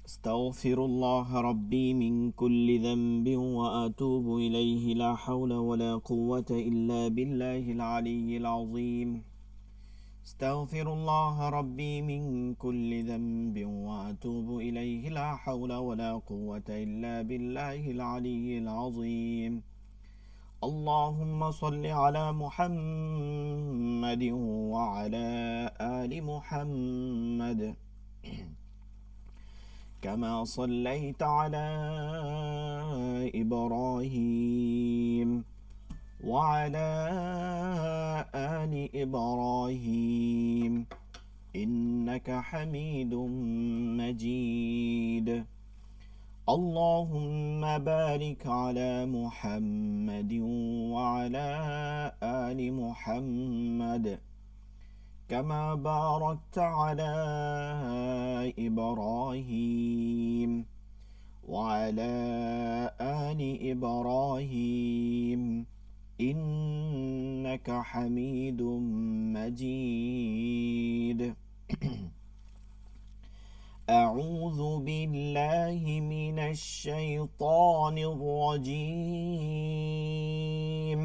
استغفر الله ربي من كل ذنب وأتوب إليه لا حول ولا قوة إلا بالله العلي العظيم استغفر الله ربي من كل ذنب وأتوب إليه لا حول ولا قوة إلا بالله العلي العظيم اللهم صل على محمد وعلى آل محمد كما صليت على إبراهيم وعلى آل إبراهيم إنك حميد مجيد اللهم بارك على محمد وعلى آل محمد كما باركت على إبراهيم وعلى آل إبراهيم إنك حميد مجيد أعوذ بالله من الشيطان الرجيم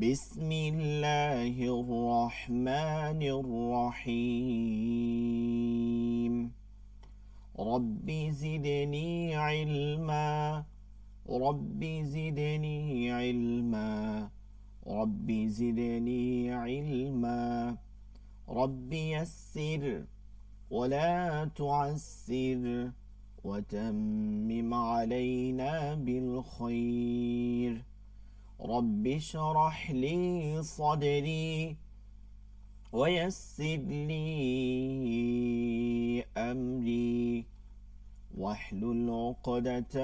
بسم الله الرحمن الرحيم رب زدني علما رب زدني علما رب زدني علما رب يسر ولا تعسر وتمم علينا بالخير رب اشرح لي صدري ويسر لي أمري واحلل عقدة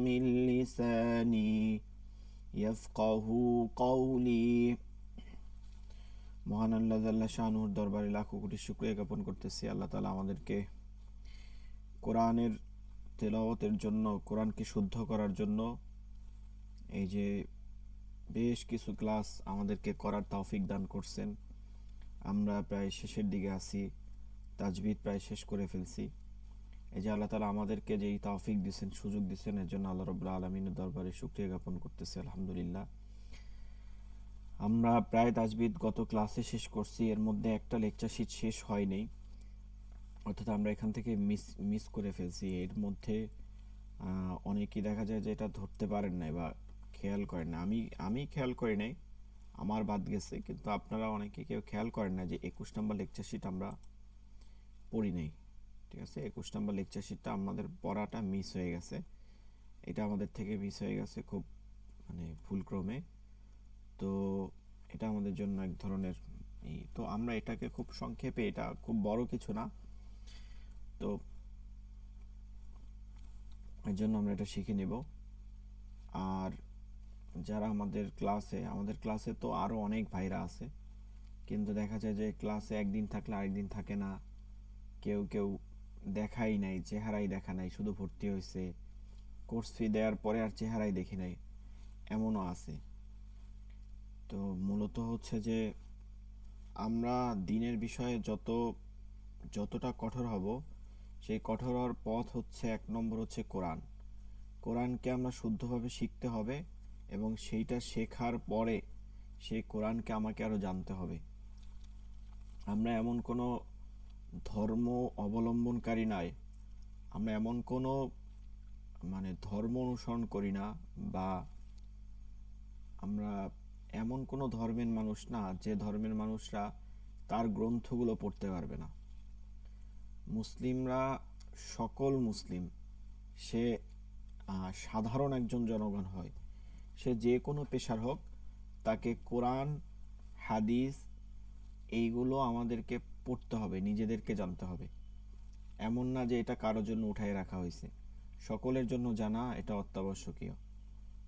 من لساني يفقه قولي মহান আল্লাহ জাল্লা শানুর দরবারে লাখো কোটি শুকরিয়া জ্ঞাপন করতেছি। আল্লাহ তাআলা আমাদেরকে কোরআনের তেলাওয়াতের জন্য, কোরআনকে শুদ্ধ করার জন্য এই যে বেশ কিছু ক্লাস আমাদেরকে করার তৌফিক দান করছেন। আমরা প্রায় শেষের দিকে আছি, তাজবিদ প্রায় শেষ করে ফেলছি। এই যে আল্লাহ তাআলা আমাদেরকে যে এই তৌফিক দিয়েছেন, সুযোগ দিয়েছেন, এর জন্য আল্লাহ রাব্বুল আলামিনের দরবারে শুকরিয়া জ্ঞাপন করতেছি, আলহামদুলিল্লাহ। আমরা প্রায় তাজবিদ গত ক্লাসে শেষ করছি, এর মধ্যে একটা লেকচার শিট শেষ হয়নি, অর্থাৎ আমরা এখান থেকে মিস করে ফেলছি। এর মধ্যে অনেকেই দেখা যায় যে এটা ধরতে পারেন নাই বা খেয়াল করেন না। আমি খেয়াল করি নাই, আমার বাদ গেছে, কিন্তু আপনারা অনেকে কেউ খেয়াল করেন না যে 21 নম্বর লেকচার শিট আমরা পড়ি নাই। ঠিক আছে, 21 নম্বর লেকচার শিটটা আমাদের পড়াটা মিস হয়ে গেছে। এটা আমাদের থেকে মিস হয়ে গেছে খুব ভুলক্রমে। তো এটা আমাদের জন্য এক ধরনের তো আমরা এটাকে খুব সংক্ষেপে, এটা খুব বড় কিছু না, তো এর জন্য আমরা এটা শিখে নেব। আর যারা আমাদের ক্লাসে তো আরও অনেক ভাইরা আছে, কিন্তু দেখা যায় যে ক্লাসে একদিন থাকলে আরেকদিন থাকে না, কেউ কেউ দেখাই নাই, চেহারাই দেখা নাই, শুধু ভর্তি হয়েছে, কোর্স ফি দেওয়ার পরে আর চেহারাই দেখি নাই, এমনও আছে। তো মূলত হচ্ছে যে আমরা দিনের বিষয়ে যতটা কঠোর হব, সেই কঠোর হওয়ার পথ হচ্ছে, 1 নম্বর হচ্ছে কোরআনকে আমরা শুদ্ধভাবে শিখতে হবে, এবং সেইটা শেখার পরে সেই কোরআনকে আমাকে আরও জানতে হবে। আমরা এমন কোনো ধর্ম অবলম্বনকারী নয়, আমরা এমন কোনো ধর্ম অনুসরণ করি না, বা আমরা এমন কোনো ধর্মের মানুষ না যে ধর্মের মানুষরা তার গ্রন্থগুলো পড়তে পারবে না। মুসলিমরা, সকল মুসলিম, সে সাধারণ একজন জনগণ হয়, সে যে কোনো পেশার হোক, তাকে কোরআন, হাদিস এইগুলো আমাদেরকে পড়তে হবে, নিজেদেরকে জানতে হবে। এমন না যে এটা কারোর জন্য উঠায় রাখা হয়েছে, সকলের জন্য জানা এটা অত্যাবশ্যকীয়।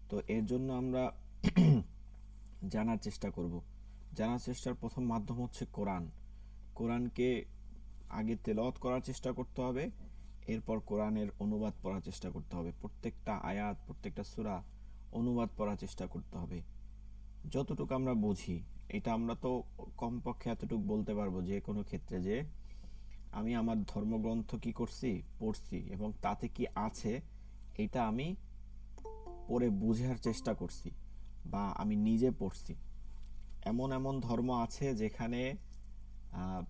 তো এর জন্য আমরা জানার চেষ্টা করব। জানার চেষ্টার প্রথম মাধ্যম হচ্ছে কোরআনকে আগে তেলাওয়াত করার চেষ্টা করতে হবে, এরপর কোরআনের অনুবাদ পড়ার চেষ্টা করতে হবে। প্রত্যেকটা আয়াত, প্রত্যেকটা সূরা অনুবাদ পড়ার চেষ্টা করতে হবে যতটুকু আমরা বুঝি। এটা আমরা তো কমপক্ষে এতটুকু বলতে পারবো যে কোনো ক্ষেত্রে, যে আমি আমার ধর্মগ্রন্থ কি করছি, পড়ছি, এবং তাতে কি আছে এটা আমি পড়ে বুঝার চেষ্টা করছি বা আমি নিজে পড়ছি। এমন এমন ধর্ম আছে যেখানে আহ,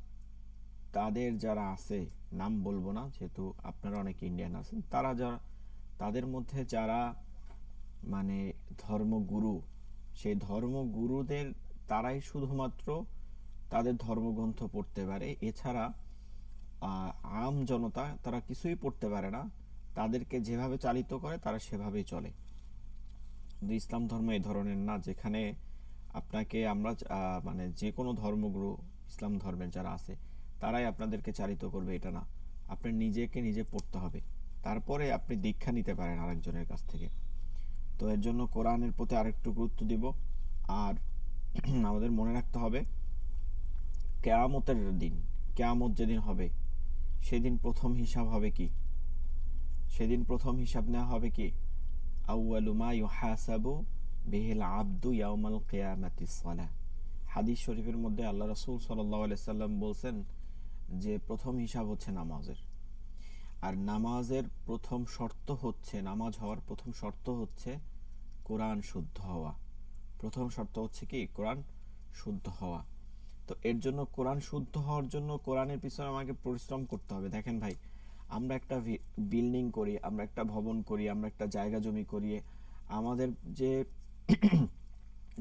তাদের যারা আছে, নাম বলবো না যেহেতু আপনারা অনেক ইন্ডিয়ান আছেন, তারা যারা, তাদের মধ্যে যারা মানে ধর্মগুরু, সেই ধর্মগুরুদের তারাই শুধুমাত্র তাদের ধর্মগ্রন্থ পড়তে পারে। এছাড়া আম জনতা তারা কিছুই পড়তে পারে না। তাদেরকে যেভাবে চালিত করে তারা সেভাবেই চলে। কিন্তু ইসলাম ধর্ম এই ধরনের না, যেখানে আপনাকে আমরা মানে যে কোনো ধর্মগুরু, ইসলাম ধর্মের যারা আছে তারাই আপনাদেরকে চালিত করবে এটা না। আপনি নিজেকে নিজে পড়তে হবে, তারপরে আপনি দীক্ষা নিতে পারেন আরেকজনের কাছ থেকে। তো এর জন্য কোরআনের প্রতি আরেকটু গুরুত্ব দিব। আর আমাদের মনে রাখতে হবে কেয়ামতের দিন, কেয়ামত যেদিন হবে সেদিন প্রথম হিসাব হবে কি, সেদিন প্রথম হিসাব নেওয়া হবে কি, আউয়ালু মা ইউহাসাবু বিহিল আবদু ইয়াউমাল কিয়ামাতিস সালাহ। হাদিস শরীফের মধ্যে আল্লাহ রাসূল সাল্লাল্লাহু আলাইহি সাল্লাম বলছেন যে প্রথম হিসাব হচ্ছে নামাজের। আর নামাজের প্রথম শর্ত হচ্ছে, নামাজ হওয়ার প্রথম শর্ত হচ্ছে কোরআন শুদ্ধ হওয়া। প্রথম শর্ত হচ্ছে কি, কোরআন শুদ্ধ হওয়া। তো এর জন্য কোরআন শুদ্ধ হওয়ার জন্য কোরআনের পিছনে আমাকে পরিশ্রম করতে হবে। দেখেন ভাই, আমরা একটা বিল্ডিং করি, আমরা একটা ভবন করি, আমরা একটা জায়গা জমি করি, আমাদের যে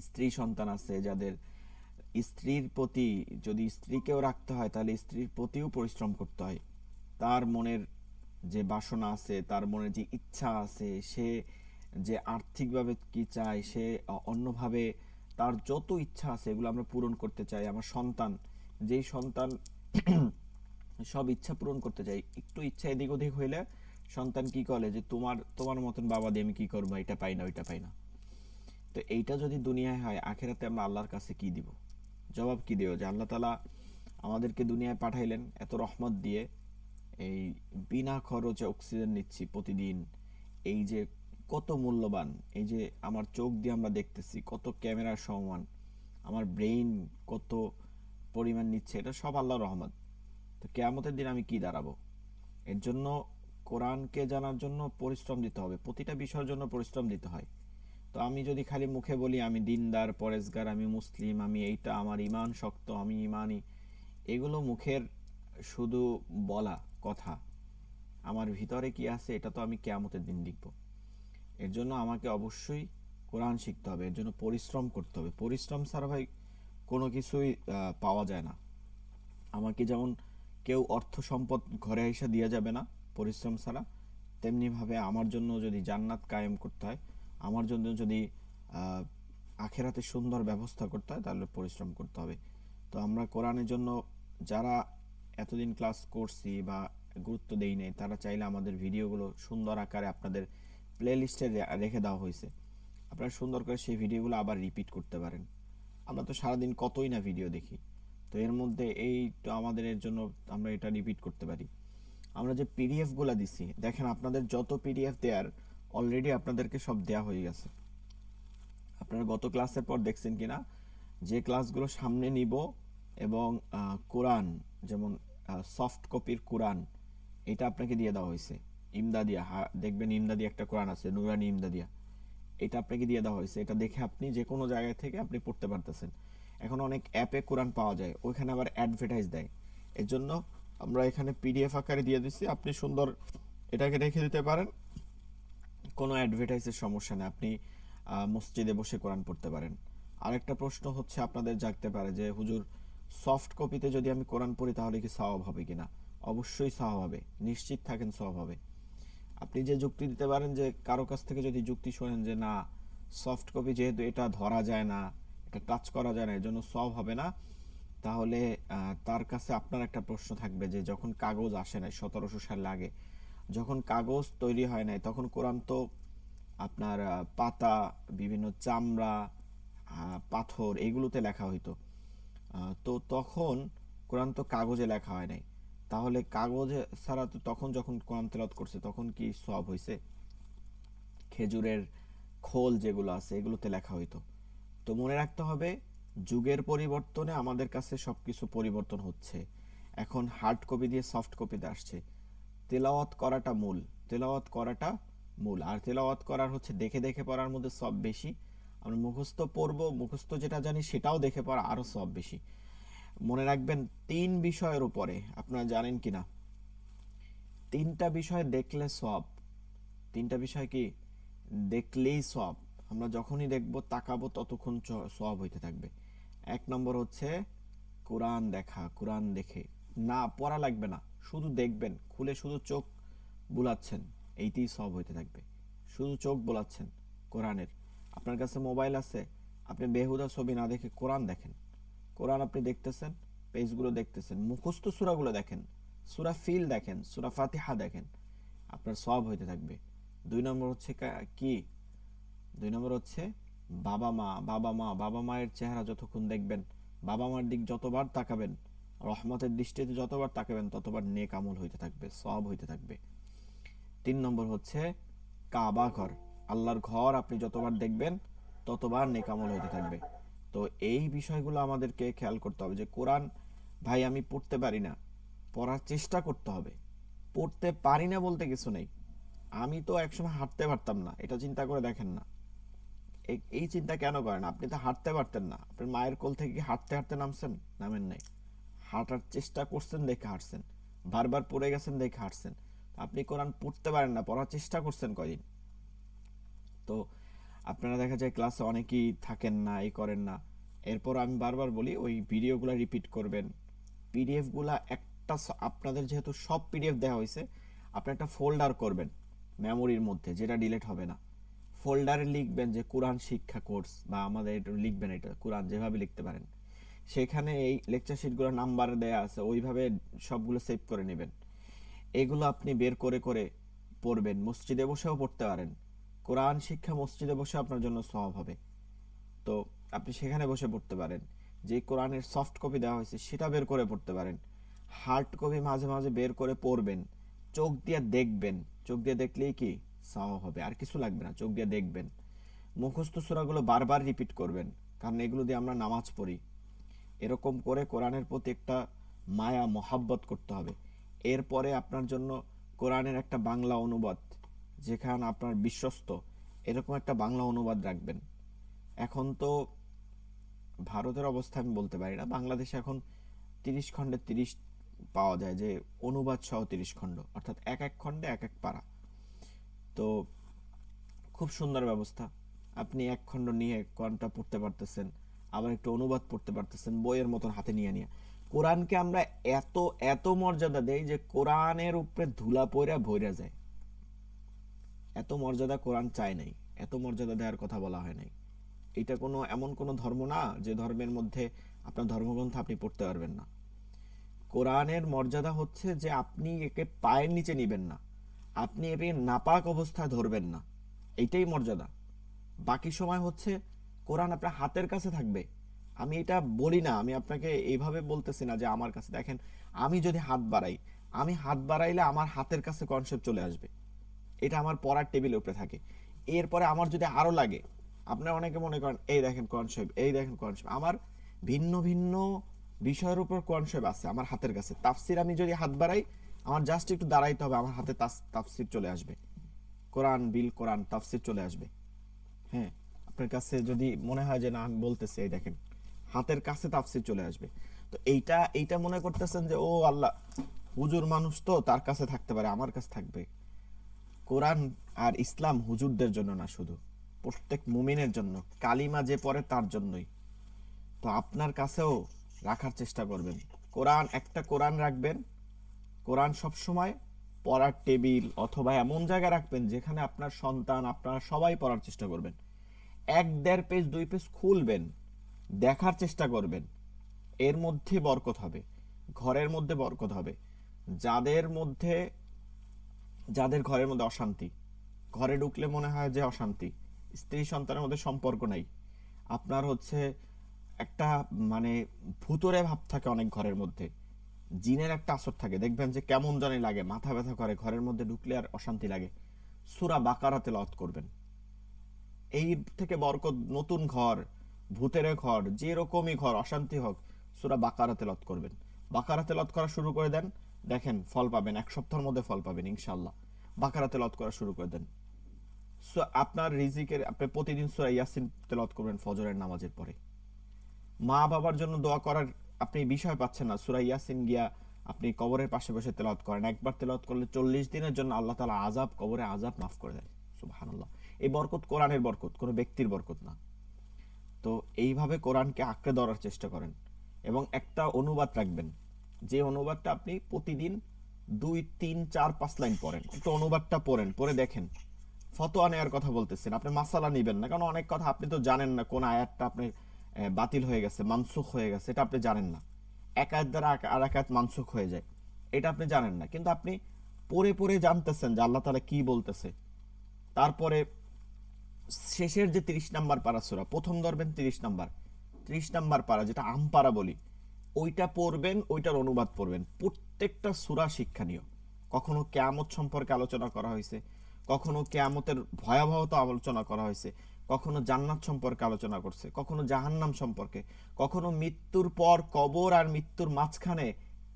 স্ত্রী সন্তান আছে, যাদের স্ত্রীর প্রতি, যদি স্ত্রীকেও রাখতে হয় তাহলে স্ত্রীর প্রতিও পরিশ্রম করতে হয়। তার মনের যে বাসনা আছে, তার মনের যে ইচ্ছা আছে, সে যে আর্থিকভাবে কি চায়, সে অন্যভাবে তার যত ইচ্ছা আছে এগুলো আমরা পূরণ করতে চাই। আমার সন্তান, যেই সন্তান সব ইচ্ছা পূরণ করতে চাই, একটু ইচ্ছা এদিক ওদিক হইলে সন্তান কি করে যে তোমার তোমার মতন বাবা দিয়ে আমি কি করবো, এটা পাই না, ওইটা পাই না। তো এইটা যদি দুনিয়ায় হয়, আখেরাতে আমরা আল্লাহর কাছে কি দিব, জবাব কি দেব? যে আল্লাহ তালা আমাদেরকে দুনিয়ায় পাঠাইলেন এত রহমত দিয়ে, এই বিনা খরচে অক্সিজেন নিচ্ছি প্রতিদিন, এই যে কত মূল্যবান, এই যে আমার চোখ দিয়ে আমরা দেখতেছি কত ক্যামেরার সমান, আমার ব্রেইন কত পরিমাণ নিচ্ছে, এটা সব আল্লাহর রহমত। তো কেয়ামতের দিন আমি কি দাঁড়াবো? এর জন্য কোরআনকে জানার জন্য পরিশ্রম দিতে হবে, প্রতিটা বিষয়ের জন্য পরিশ্রম দিতে হয়। তো আমি যদি খালি মুখে বলি আমি দিনদার, পরেজগার, আমি মুসলিম, আমি এইটা, আমার ইমান শক্ত, আমি ইমানি, এগুলো মুখের শুধু বলা কথা, আমার ভিতরে কি আছে এটা তো আমি কিয়ামতের দিন দেখব। এর জন্য আমাকে অবশ্যই কোরআন শিখতে হবে, এর জন্য পরিশ্রম করতে হবে। পরিশ্রম ছাড়া ভাই কোনো কিছুই পাওয়া যায় না। আমাকে যেমন কেউ অর্থ সম্পদ ঘরে এসে দিয়ে যাবে না পরিশ্রম ছাড়া, তেমনিভাবে আমার জন্য যদি জান্নাত কায়েম করতে হয়, আমার জন্য যদি আখেরাতে সুন্দর ব্যবস্থা করতে হয়, তাহলে পরিশ্রম করতে হবে। তো আমরা কোরআনের জন্য যারা এতদিন ক্লাস করছি বা গুরুত্ব দেই নাই, তারা চাইলে আমাদের ভিডিওগুলো সুন্দর আকারে আপনাদের প্লে লিস্টে রেখে দেওয়া হয়েছে, আপনারা সুন্দর করে সেই ভিডিওগুলো আবার রিপিট করতে পারেন। আমরা তো সারাদিন কতই না ভিডিও দেখি, তো এর মধ্যে এই তো আমাদের এর জন্য আমরা এটা রিপিট করতে পারি। আমরা যে পিডিএফ গুলা দিছি, দেখেন আপনাদের যত পিডিএফ দেয়ার অলরেডি আপনাদেরকে সব দেয়া হয়ে গেছে। আপনারা গত ক্লাসের পর দেখছেন কিনা, যে ক্লাসগুলো সামনে নিব এবং কোরআন, যেমন সফট কপির কোরআন, এটা আপনাকে দিয়ে দেওয়া হয়েছে। ইমদাদিয়া, দেখবেন ইমদাদিয়া একটা কোরআন আছে, নুরানি ইমদাদিয়া, এটা আপনাকে দিয়ে দেওয়া হয়েছে। এটা দেখে আপনি যে কোনো জায়গা থেকে আপনি পড়তে পারতেছেন। এখন অনেক অ্যাপে কোরআন পাওয়া যায়, ওইখানে আবার অ্যাডভার্টাইজ দেয়। এর জন্য আমরা এখানে পিডিএফ আকারে দিয়ে দিচ্ছি, আপনি সুন্দর এটাকে রেখে দিতে পারেন, কোনো অ্যাডভার্টাইজের সমস্যা নেই, আপনি মসজিদে বসে কোরআন পড়তে পারেন। আরেকটা প্রশ্ন হচ্ছে আপনাদের জাগতে পারে যে হুজুর, সফট কপিতে যদি আমি কোরআন পড়ি তাহলে কি সওয়াব হবে কিনা? অবশ্যই সওয়াব হবে, নিশ্চিত থাকেন সওয়াব হবে। আপনি যে যুক্তি দিতে পারেন, যে কারো কাছ থেকে যদি যুক্তি শোনেন যে না, সফট কপি যেহেতু এটা ধরা যায় না, এটা টাচ করা যায় না, এর জন্য সওয়াব হবে না, তাহলে তার কাছে আপনার একটা প্রশ্ন থাকবে যে যখন কাগজ আসে নাই 1700 সাল আগে, যখন কাগজ তৈরি হয় নাই, তখন কোরআন তো আপনার পাতা, বিভিন্ন চামড়া, পাথর, এগুলোতে লেখা হইতো। তো তখন কোরআন তো কাগজে লেখা হয় নাই, তাহলে কাগজে ছাড়া তো তখন যখন কোরআন তেলাওয়াত করছে তখন কি সওয়াব হয়েছে? খেজুরের খোল যেগুলো আছে এগুলোতে লেখা হইতো। তো মনে রাখতে হবে, যুগের পরিবর্তনে আমাদের কাছে সবকিছু পরিবর্তন হচ্ছে। এখন হার্ড কপি দিয়ে সফট কপিতে আসছে। তেলাওয়াত করাটা মূল, তেলাওয়াত করাটা মূল। আর তেলাওয়াত করার হচ্ছে দেখে দেখে পড়ার মধ্যে সব বেশি। আমরা মুখস্থ পড়বো, মুখস্থ যেটা জানি সেটাও দেখে পড়া আরো সব বেশি। মনে রাখবেন 3 বিষয়ের উপরে, আপনারা জানেন কিনা 3টা বিষয় দেখলে সব, 3টা বিষয় কি দেখলেই সব। আমরা যখনই দেখবো তাকাবো ততক্ষণ সব হইতে থাকবে। 1 নম্বর হচ্ছে কোরআন দেখা, কোরআন দেখে না পড়া লাগবে না, শুধু দেখবেন, খুলে শুধু চোখ বুলাচ্ছেন, এইতেই সব হইতে থাকবে। শুধু চোখ বোলাচ্ছেন কোরআনের। আপনার কাছে মোবাইল আছে, আপনি বেহুদা ছবি না দেখে কোরআন দেখেন। কোরআন আপনি দেখতেছেন, পেজগুলো দেখতেছেন, মুখস্থ সূরাগুলো দেখেন, সূরা ফিল দেখেন, সূরা ফাতিহা দেখেন, আপনার সব হইতে থাকবে। 2 নম্বর হচ্ছে কি, 2 নম্বর হচ্ছে বাবা মা। বাবা মায়ের চেহারা যতক্ষণ দেখবেন, বাবা মার দিক যতবার তাকাবেন, রহমতের দৃষ্টিতে যতবার তাকাবেন, ততবার নেক আমল হইতে থাকবে, সব হইতে থাকবে। 3 নম্বর হচ্ছে কাবা ঘর, আল্লাহর ঘর আপনি যতবার দেখবেন ততবার নেক আমল হইতে থাকবে। তো এই বিষয়গুলো আমাদেরকে খেয়াল করতে হবে যে কোরআন, ভাই আমি পড়তে পারি না, পড়ার চেষ্টা করতে হবে। পড়তে পারি না বলতে কিছু নেই। আমি তো একসময় হাঁটতে পারতাম না, এটা চিন্তা করে দেখেন না। এই চিন্তা কেন করেন? আপনি তো হাঁটতে পারতেন না, আপনার মায়ের কোল থেকে কি হাঁটতে হাঁটতে নামছেন? নামেন নাই। হাঁটার চেষ্টা করছেন দেখে হাঁটছেন, বারবার পড়ে গেছেন দেখে হাঁটছেন। আপনি কোরআন পড়তে পারেন না, পড়ার চেষ্টা করছেন কয়দিন? তো আপনারা দেখা যায় ক্লাসে অনেকেই থাকেন না, এই করেন না। এরপর আমি বারবার বলি ওই ভিডিওগুলো রিপিট করবেন। পিডিএফ গুলা একটা আপনাদের যেহেতু সব পিডিএফ দেওয়া হয়েছে, আপনি একটা ফোল্ডার করবেন মেমোরির মধ্যে, যেটা ডিলিট হবে না। ফোল্ডারে লিখবেন যে কোরআন শিক্ষা কোর্স, বা আমাদের এটা লিখবেন, এটা কোরআন যেভাবে লিখতে পারেন। সেখানে এই লেকচার শিটগুলো নাম্বার দেয়া আছে, ওইভাবে সবগুলো সেভ করে নেবেন। এগুলো আপনি বের করে করে পড়বেন, মসজিদে বসেও পড়তে পারেন। কোরআন শিক্ষা মসজিদে বসে আপনার জন্য সওয়াব হবে। তো আপনি সেখানে বসে পড়তে পারেন। যে কোরআনের সফট কপি দেওয়া হয়েছে সেটা বের করে পড়তে পারেন। হার্ড কপি মাঝে মাঝে বের করে পড়বেন, চোখ দিয়ে দেখবেন। চোখ দিয়ে দেখলেই কি সওয়াব হবে, আর কিছু লাগবে না, চোখ দিয়ে দেখবেন। মুখস্থ সূরাগুলো বারবার রিপিট করবেন, কারণ এগুলো দিয়ে আমরা নামাজ পড়ি। এরকম করে কোরআনের প্রতি একটা মায়া মহাব্বত করতে হবে। এরপরে আপনার জন্য কোরআনের একটা বাংলা অনুবাদ, যেখানে আপনার বিশ্বস্ত, এরকম একটা বাংলা অনুবাদ রাখবেন। এখন তো ভারতের অবস্থা আমি বলতে পারি না, বাংলাদেশে এখন 30 খণ্ডে 30 পাওয়া যায়, যে অনুবাদ সহ 30 খণ্ড, অর্থাৎ এক এক খণ্ডে এক এক পারা। তো খুব সুন্দর ব্যবস্থা। আপনি 1 খণ্ড নিয়ে কোরআনটা পড়তে পারতেছেন, আবার একটু অনুবাদ পড়তে পারতেছেন বইয়ের মতন হাতে নিয়ে নিয়ে। কোরআনকে আমরা এত এত মর্যাদা দেই যে কোরআনের উপরে ধুলা পড়া ভইরা যায়। এত মর্যাদা কোরআন চায় নাই, এত মর্যাদা দেওয়ার কথা বলা হয় নাই। এটা কোনো এমন কোনো ধর্ম না যে ধর্মের মধ্যে আপনার ধর্মগ্রন্থ আপনি পড়তে পারবেন না। কোরআনের মর্যাদা হচ্ছে যে আপনি একে পায়ের নিচে নিবেন না, আপনি একে নাপাক অবস্থায় ধরবেন না, এইটাই মর্যাদা। বাকি সময় হচ্ছে কোরআন আপনার হাতের কাছে থাকবে। আমি এটা বলি না, আমি আপনাকে এইভাবে বলতেছি না যে আমার কাছে দেখেন, আমি যদি হাত বাড়াই, আমি হাত বাড়াইলে আমার হাতের কাছে কনসেপ্ট চলে আসবে, এটা আমার পড়ার টেবিলের উপরে থাকে। এরপরে আমার যদি আরো লাগে, আপনারা অনেকে মনে করেন এই দেখেন কনসেপ্ট, এই দেখেন কনসেপ্ট, আমার ভিন্ন ভিন্ন বিষয়ের উপর কনসেপ্ট আছে আমার হাতের কাছে। তাফসির আমি যদি হাত বাড়াই, আমার জাস্ট একটু দাঁড়াইতে হবে, আমার হাতে তাফসির চলে আসবে, কোরআন বিল কোরআন তাফসির চলে আসবে। হ্যাঁ, আপনার কাছে যদি মনে হয় যে না আমি বলতেছি, এই দেখেন হাতের কাছে তাফসির চলে আসবে। তো এইটা এইটা মনে করতেছেন যে ও আল্লাহ, হুজুর মানুষ তো তার কাছে থাকতে পারে, আমার কাছে থাকবে। কোরআন আর ইসলাম হুজুরদের জন্য না, শুধু প্রত্যেক মুমিনের জন্য, কালিমা যে পড়ে তার জন্যই। তো আপনার কাছেও রাখার চেষ্টা করবেন কোরআন, একটা কোরআন রাখবেন। কোরআন সব সময় পড়ার টেবিল অথবা এমন জায়গায় রাখবেন যেখানে আপনার সন্তান, আপনারা সবাই পড়ার চেষ্টা করবেন। 1-1.5 পেজ 2 পেজ খুলবেন, দেখার চেষ্টা করবেন, এর মধ্যে বরকত হবে, ঘরের মধ্যে বরকত হবে। যাদের মধ্যে, যাদের ঘরের মধ্যে অশান্তি, ঘরে ঢুকলে মনে হয় যে অশান্তি, স্ত্রী সন্তানের মধ্যে সম্পর্ক নাই, আপনার হচ্ছে একটা মানে ভূতরে ভাব থাকে অনেক ঘরের মধ্যে, জিনের একটা আসর থাকে, দেখবেন যে কেমন জানি লাগে, মাথা ব্যথা করে, ঘরের মধ্যে ঢুকলে আর অশান্তি লাগে, সূরা বাকারা তেলাওয়াত করবেন। এই থেকে বরকত, নতুন ঘর, ভূতের ঘর, যে রকমই ঘর অশান্তি হোক, সূরা বাকারা তেলাওয়াত করবেন। বাকারা তেলাওয়াত করা শুরু করে দেন, দেখেন ফল পাবেন, এক সপ্তাহের মধ্যে ফল পাবেন ইনশাআল্লাহ। বাকারা তেলাওয়াত করা শুরু করে দেন। আপনার রিজিকের, আপনি প্রতিদিন সূরা ইয়াসিন তেলাওয়াত করবেন ফজরের নামাজের পরে। মা বাবার জন্য দোয়া করার আপনি বিষয় পাচ্ছেন না, সূরা ইয়াসিন গিয়া আপনি কবরের পাশে বসে তেলাওয়াত করেন, একবার তেলাওয়াত করলে 40 দিনের জন্য আল্লাহ তাআলা আযাব, কবরে আযাব মাফ করে দেয়। সুবহানাল্লাহ। এই বরকত কোরআনের বরকত, কোনো ব্যক্তির বরকত না। তো এইভাবে কোরআনকে আঁকড়ে ধরার চেষ্টা করেন এবং একটা অনুবাদ রাখবেন, যে অনুবাদটা আপনি প্রতিদিন 2, 3, 4, 5 লাইন পড়েন, একটু অনুবাদটা পড়েন, পড়ে দেখেন। ফতোয়া নেওয়ার কথা বলতেছেন, আপনি মাসালা নিবেন না, কারণ অনেক কথা আপনি তো জানেন না কোন আয়াতটা আপনি বাতিল হয়ে গেছে, মানসুখ হয়ে গেছে, এটা আপনি জানেন না। এক আয়াত দ্বারা আর এক আয়াত মানসুখ হয়ে যায়, এটা আপনি জানেন না, কিন্তু আপনি পড়ে পড়ে জানতেছেন যে আল্লাহ তাআলা কি বলতেছে। তারপরে শেষের যে 30 নাম্বার পারা সূরা, প্রথম ধরবেন 30 নাম্বার পারা, যেটা আমপারা বলি, ওইটা পড়বেন, ওইটার অনুবাদ পড়বেন। প্রত্যেকটা সূরা শিক্ষণীয়। কখনো কিয়ামত সম্পর্কে আলোচনা করা হয়েছে, কখনো কিয়ামতের ভয়াবহতা আলোচনা করা হয়েছে, কখনো জান্নাত সম্পর্কে আলোচনা করছে, কখনো জাহান্নাম সম্পর্কে, কখনো মৃত্যুর পর কবর আর মৃত্যুর মাঝখানে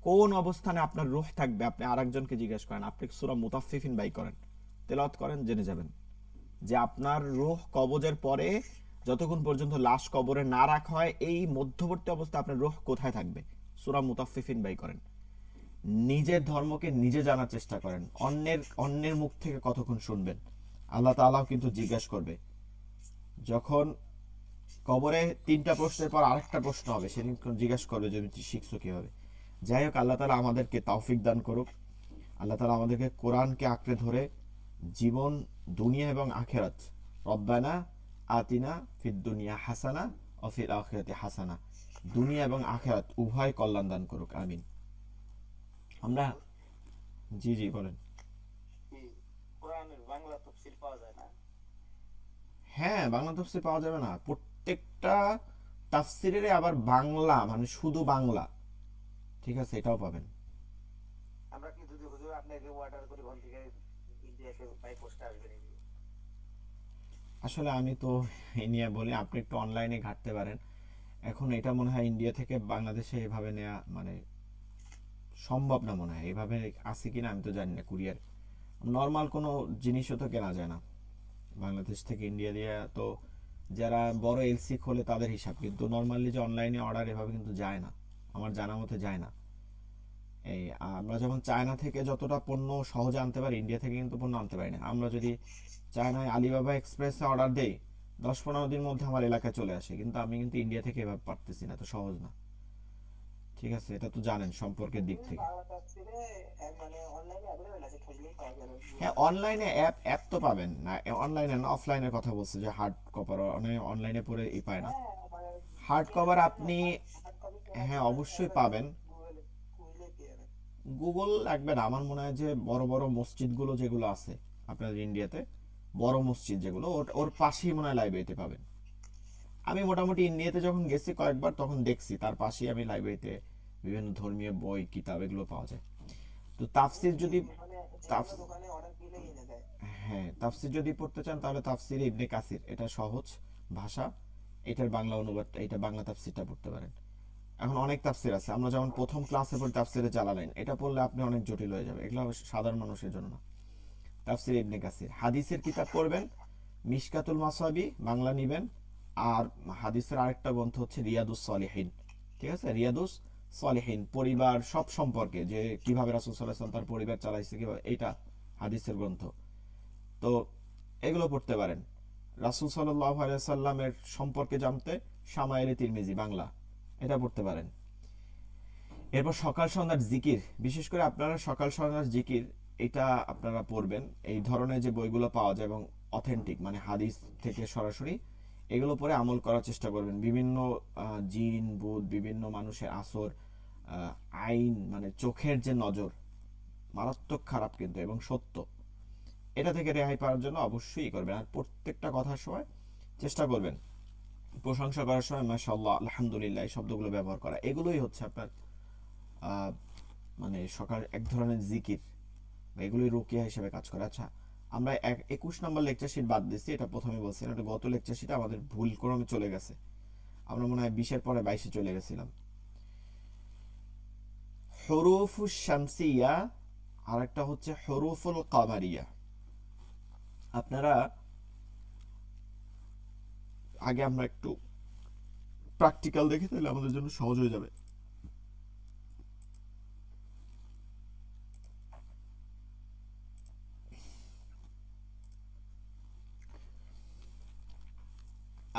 কোন অবস্থানে আপনার রূহ থাকবে আপনি আরেকজনকে জিজ্ঞেস করেন। আপনি সূরা মুতাফফিফিন বাই করেন, তেলাওয়াত করেন, জেনে যাবেন যে আপনার রূহ কবজের পরে যতক্ষণ পর্যন্ত লাশ কবরে না রাখা হয়, এই মধ্যবর্তী অবস্থা আপনার রূহ কোথায় থাকবে। সূরা মুতাফফিফিন বাই করেন। নিজের ধর্মকে নিজে জানার চেষ্টা করেন। অন্যের মুখ থেকে কতক্ষণ শুনবেন? আল্লাহ তাআলাও কিন্তু জিজ্ঞেস করবে। যখন কবরে 3টা প্রশ্নের পর আরেকটা প্রশ্ন হবে, সেদিন জিজ্ঞেস করবে যে তুমি শিখছো কিভাবে। যাই হোক, আল্লাহ তাআলা আমাদেরকে তৌফিক দান করুক। আল্লাহ তাআলা আমাদেরকে কোরআনকে আঁকড়ে ধরে জীবন, দুনিয়া এবং আখিরাত, রব্বানা আতিনা ফিদ দুনিয়া হাসানা ওয়া ফিল আখিরাতি হাসানা, দুনিয়া এবং আখিরাত উভয় কল্যাণ দান করুক, আমিন। আমরা জি জি বলেন। কোরআনের বাংলা তাফসীর পাওয়া যায় না? হ্যাঁ, বাংলা তাফসীর পাওয়া যাবে না? প্রত্যেকটা তাফসীরের আবার বাংলা, মানে শুধু বাংলা, ঠিক আছে, এটাও পাবেন। আমরা কি যদি হুজুর আপনাকে অর্ডার করি ওখান থেকে ইন্ডিয়াকে বাই পোস্টে আসবে নাকি? আসলে আমি তো এই নিয়ে বলি, আপনি একটু অনলাইনে ঘাঁটতে পারেন। এখন এটা মনে হয় ইন্ডিয়া থেকে বাংলাদেশে এভাবে নেওয়া মানে সম্ভব না, মনে হয় এভাবে আছে কিনা আমি তো জানি না। কুরিয়ার নর্মাল কোনো জিনিসও তো কেনা যায় না বাংলাদেশ থেকে ইন্ডিয়া দিয়ে। তো যারা বড় এলসি খোলে তাদের হিসাব, কিন্তু নর্মালি যে অনলাইনে অর্ডার এভাবে কিন্তু যায় না, আমার জানা মতে যায় না। এই আমরা যেমন চায়না থেকে যতটা পণ্য সহজে আনতে পারি, ইন্ডিয়া থেকে কিন্তু পণ্য আনতে পারি না। আমরা যদি চায়নায় আলিবাবা এক্সপ্রেসে অর্ডার দেই, 10-15 দিনের মধ্যে আমার এলাকায় চলে আসে, কিন্তু আমি কিন্তু ইন্ডিয়া থেকে এভাবে পারতেছি না, তো সহজ না। ঠিক আছে, এটা তো জানেন সম্পর্কের দিক থেকে। বাংলা তাফসীরে মানে অনলাইনে अवेलेबल আছে, খুঁজলেই পাওয়া যাবে। হ্যাঁ, অনলাইনে অ্যাপ তো পাবেন না, অনলাইনে না, অফলাইনের কথা বলছে, যে হার্ড কভার অনলাইনে পড়ে পায় না। হ্যাঁ, মানে হার্ড কভার আপনি, হার্ড কপি হ্যাঁ অবশ্যই অ্যাভেলেবল পাবেন। গুগলে, খুঁজলে পেয়ে যাবেন। গুগল লাগবে না, আমার মনে হয় যে বড় বড় মসজিদগুলো যেগুলো আছে আপনাদের ইন্ডিয়াতে, বড় মসজিদ যেগুলো, ওর পাশেই মনে হয় লাইব্রেরিতে পাবেন। আমি মোটামুটি ইন্ডিয়াতে যখন গেছি কয়েকবার, তখন দেখছি তার পাশেই আমি লাইব্রেরিতে বিভিন্ন ধর্মীয় বই, কিতাব এগুলো পাওয়া যায়। তো তাফসির যদি মানে যে তাফ কোনো দোকানে অর্ডার দিলেই এনে দেয়। হ্যাঁ, তাফসির যদি পড়তে চান তাহলে তাফসির ইবনে কাসির, এটা সহজ ভাষা, এটার বাংলা অনুবাদটা, এটা বাংলা তাফসিরটা পড়তে পারেন। এখন অনেক তাফসির আছে, আমরা যেমন প্রথম ক্লাসে পড়ি তাফসিরে জালালাইন, এটা পড়লে আপনি অনেক জটিল হয়ে যাবে, এগুলো সাধারণ মানুষের জন্য না। তাফসির ইবনে কাসির, হাদিসের কিতাব পড়বেন, মিশকাতুল মাসাবি বাংলা নিবেন, আর হাদিসের আরেকটা গ্রন্থ হচ্ছে রিয়াদুস সলিহিন। ঠিক আছে, রিয়াদুস সলিহিন, পরিবার সব সম্পর্কে, যে কিভাবে রাসূল সাল্লাল্লাহু আলাইহি ওয়াসাল্লাম তার পরিবার চালাইছে কিভাবে, এটা হাদিসের গ্রন্থ। তো এগুলো পড়তে পারেন। রাসূল সাল্লাল্লাহু আলাইহি সাল্লামের সম্পর্কে জানতে শামায়েলে তিরমিজি বাংলা, এটা পড়তে পারেন। এরপর সকাল সন্ধ্যার জিকির, বিশেষ করে আপনারা সকাল সন্ধ্যার জিকির, এটা আপনারা পড়বেন। এই ধরনের যে বইগুলো পাওয়া যায় এবং অথেন্টিক, মানে হাদিস থেকে সরাসরি, এগুলো পরে আমল করার চেষ্টা করবেন। বিভিন্ন জিন ভূত, বিভিন্ন মানুষের আসর, আইন মানে চোখের যে নজর, মারাত্মক খারাপ কিন্তু এবং সত্য, এটা থেকে রেহাই পাওয়ার জন্য অবশ্যই করবেন। আর প্রত্যেকটা কথার সময় চেষ্টা করবেন প্রশংসা করার সময় মাশাআল্লাহ, আলহামদুলিল্লাহ এই শব্দগুলো ব্যবহার করা। এগুলোই হচ্ছে আপনার মানে সকাল এক ধরনের জিকির, এগুলোই রুকিয়া হিসেবে কাজ করে। আচ্ছা, আমরা 21 নম্বর লেকচার শিট বাদ দিচ্ছি, এটা প্রথমে বলছিলাম, এটা গত লেকচার শিটে আমাদের ভুল ক্রমে চলে গেছে, আমরা মনে হয় 20-এর পরে 22-এ চলে গেছিলাম। হুরুফুশ শামসিয়া আর একটা হচ্ছে হুরুফুল কামারিয়া। আপনারা আগে আমরা একটু প্র্যাকটিক্যাল দেখি, তাহলে আমাদের জন্য সহজ হয়ে যাবে।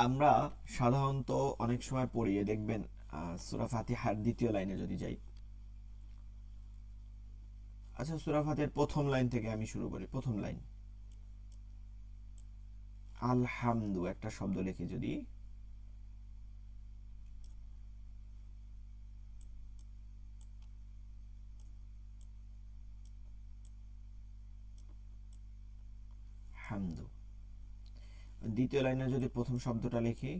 আমরা সাধারণত অনেক সময় পড়ি, দেখবেন সূরা ফাতিহার দ্বিতীয় লাইনে যদি যাই, আচ্ছা সূরা ফাতিহার প্রথম লাইন থেকে আমি শুরু করি। প্রথম লাইন আলহামদু একটা শব্দ লিখি যদি, হামদু। দ্বিতীয় লাইনে যদি প্রথম শব্দটা লিখি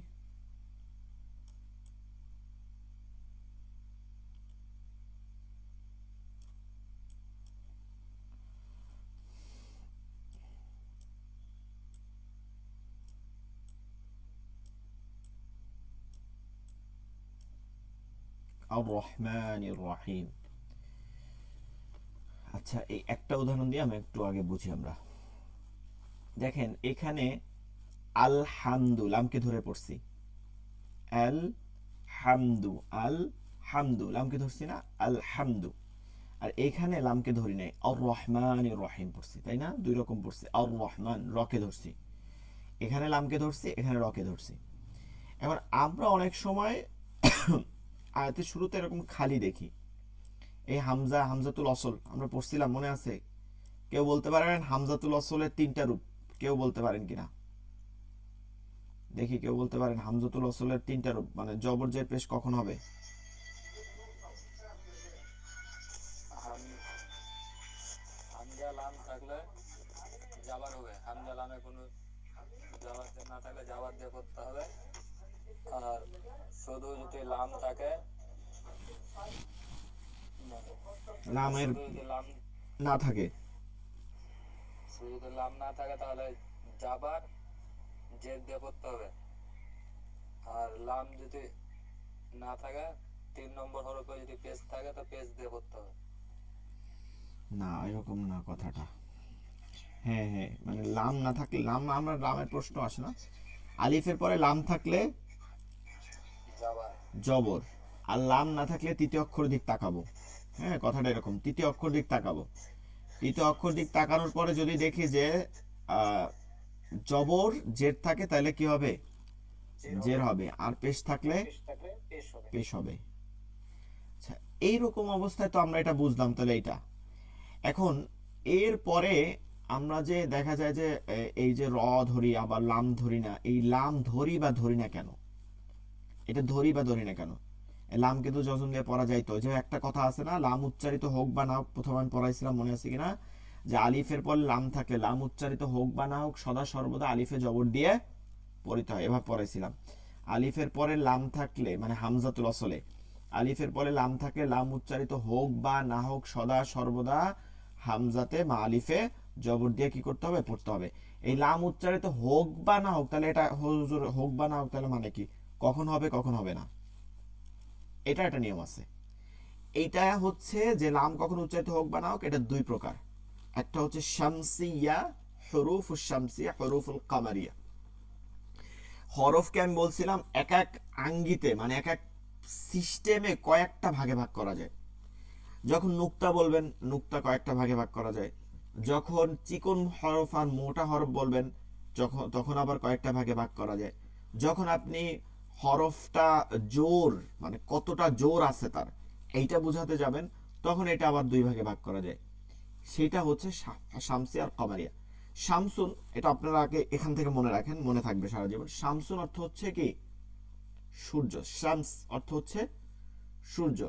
আর রহমানির রহিম। আচ্ছা এই একটা উদাহরণ দিয়ে আমি একটু আগে বুঝি। আমরা দেখেন এখানে আলহামদু লামকে ধরে পড়ছি, আল হামদু, আল হামদু লামকে ধরছি না, আল হামদু। আর এখানে লামকে ধরি নাই, আর রহমানির রহিম পড়ছি, তাই না? দুই রকম পড়ছি। আর রহমান রকে ধরছি, এখানে লামকে ধরছি, এখানে রকে ধরছি। এখন আমরা অনেক সময় আয়াতের শুরুতে এরকম খালি দেখি, এই হামজা, হামজাতুল অসল আমরা পড়ছিলাম মনে আছে? কেউ বলতে পারেন হামজাতুল অসলের তিনটা রূপ? কেউ বলতে পারেন কিনা দেখি, কেউ বলতে পারেন হামজাতুল অসলের তিনটা রূপ, মানে জবর জের পেশ কখন হবে? হামজা লাম থাকলে জাবার হবে, হামজা লামে কোনো জাবার না থাকলে জাবার দিয়ে করতে হবে। আর শুধু যদি লাম থাকে, লামের শুধু যদি লাম না থাকে, শুধু যদি লাম না থাকে তাহলে জাবার জের দিয়ে করতে হবে। আর লাম যদি না থাকে, 3 নম্বর হরফে যদি পেজ থাকে তো পেজ দিয়ে করতে হবে। না এরকম না কথাটা। হ্যাঁ হ্যাঁ, মানে লাম না থাকলে, লাম আমরা লামের প্রশ্ন আসে না, আলিফের পরে লাম থাকলে জাবার জবর, আর লাম না থাকলে তৃতীয় অক্ষর দিক তাকাবো। হ্যাঁ কথাটা এরকম, তৃতীয় অক্ষর দিক তাকাবো। তৃতীয় অক্ষর দিক তাকানোর পরে যদি দেখি যে জবর জের থাকে, তাহলে কি হবে? জের হবে। আর পেশ থাকলে পেশ হবে। আচ্ছা এইরকম অবস্থায় তো আমরা এটা বুঝলাম, তাহলে এটা এখন এর পরে আমরা যে দেখা যায় যে এই যে র ধরি আবার লাম ধরি না, এই লাম ধরি বা ধরি না কেন? এটা ধরি বা ধরি না কেন? লামকে তো যজন দিয়ে পড়া যায়, তো যে একটা কথা আছে না, লাম উচ্চারিত হোক বা না হোক, প্রথমে আমি পড়াইছিলাম মনে আছে কিনা, যে আলিফের পর লাম থাকলে লাম উচ্চারিত হোক বা না হোক সদা সর্বদা আলিফে জবর দিয়ে পড়িতে হয়, এভাবে পড়াইছিলাম। আলিফের পরে লাম থাকলে মানে হামজাতুল আসলে, আলিফের পরে লাম থাকলে লাম উচ্চারিত হোক বা না হোক সদা সর্বদা হামজাতে মা আলিফে জবর দিয়ে কি করতে হবে? পড়তে হবে। এই লাম উচ্চারিত হোক বা না হোক, তাহলে এটা হুজুর হোক বা না হোক তাহলে মানে কি? কখন হবে কখন হবে না, এটা একটা নিয়ম আছে। এইটা হচ্ছে যে লাম কখন উচ্চারিত হোক বা না হোক, এটা দুই প্রকার। একটা হচ্ছে শামসিয়া, হুরুফুশ শামসিয়া, হুরুফুল কামারিয়া। হরফকে আমি বলছিলাম এক এক আঙ্গিতে মানে এক এক সিস্টেমে কয়েকটা ভাগে ভাগ করা যায়। যখন নুক্তা বলবেন, নুক্তা কয়েকটা ভাগে ভাগ করা যায়। যখন চিকন হরফ আর মোটা হরফ বলবেন, তখন আবার কয়েকটা ভাগে ভাগ করা যায়। যখন আপনি হরফটা জোর মানে কতটা জোর আছে তার এইটা বোঝাতে যাবেন, তখন এটা আবার দুই ভাগে ভাগ করা যায়। সেটা হচ্ছে শামসি আর কমারিয়া। শামসুন, এটা আপনারা আগে এখান থেকে মনে রাখেন, মনে থাকবে সারা জীবন। শামসুন অর্থ হচ্ছে কি? সূর্য। শামস অর্থ হচ্ছে সূর্য।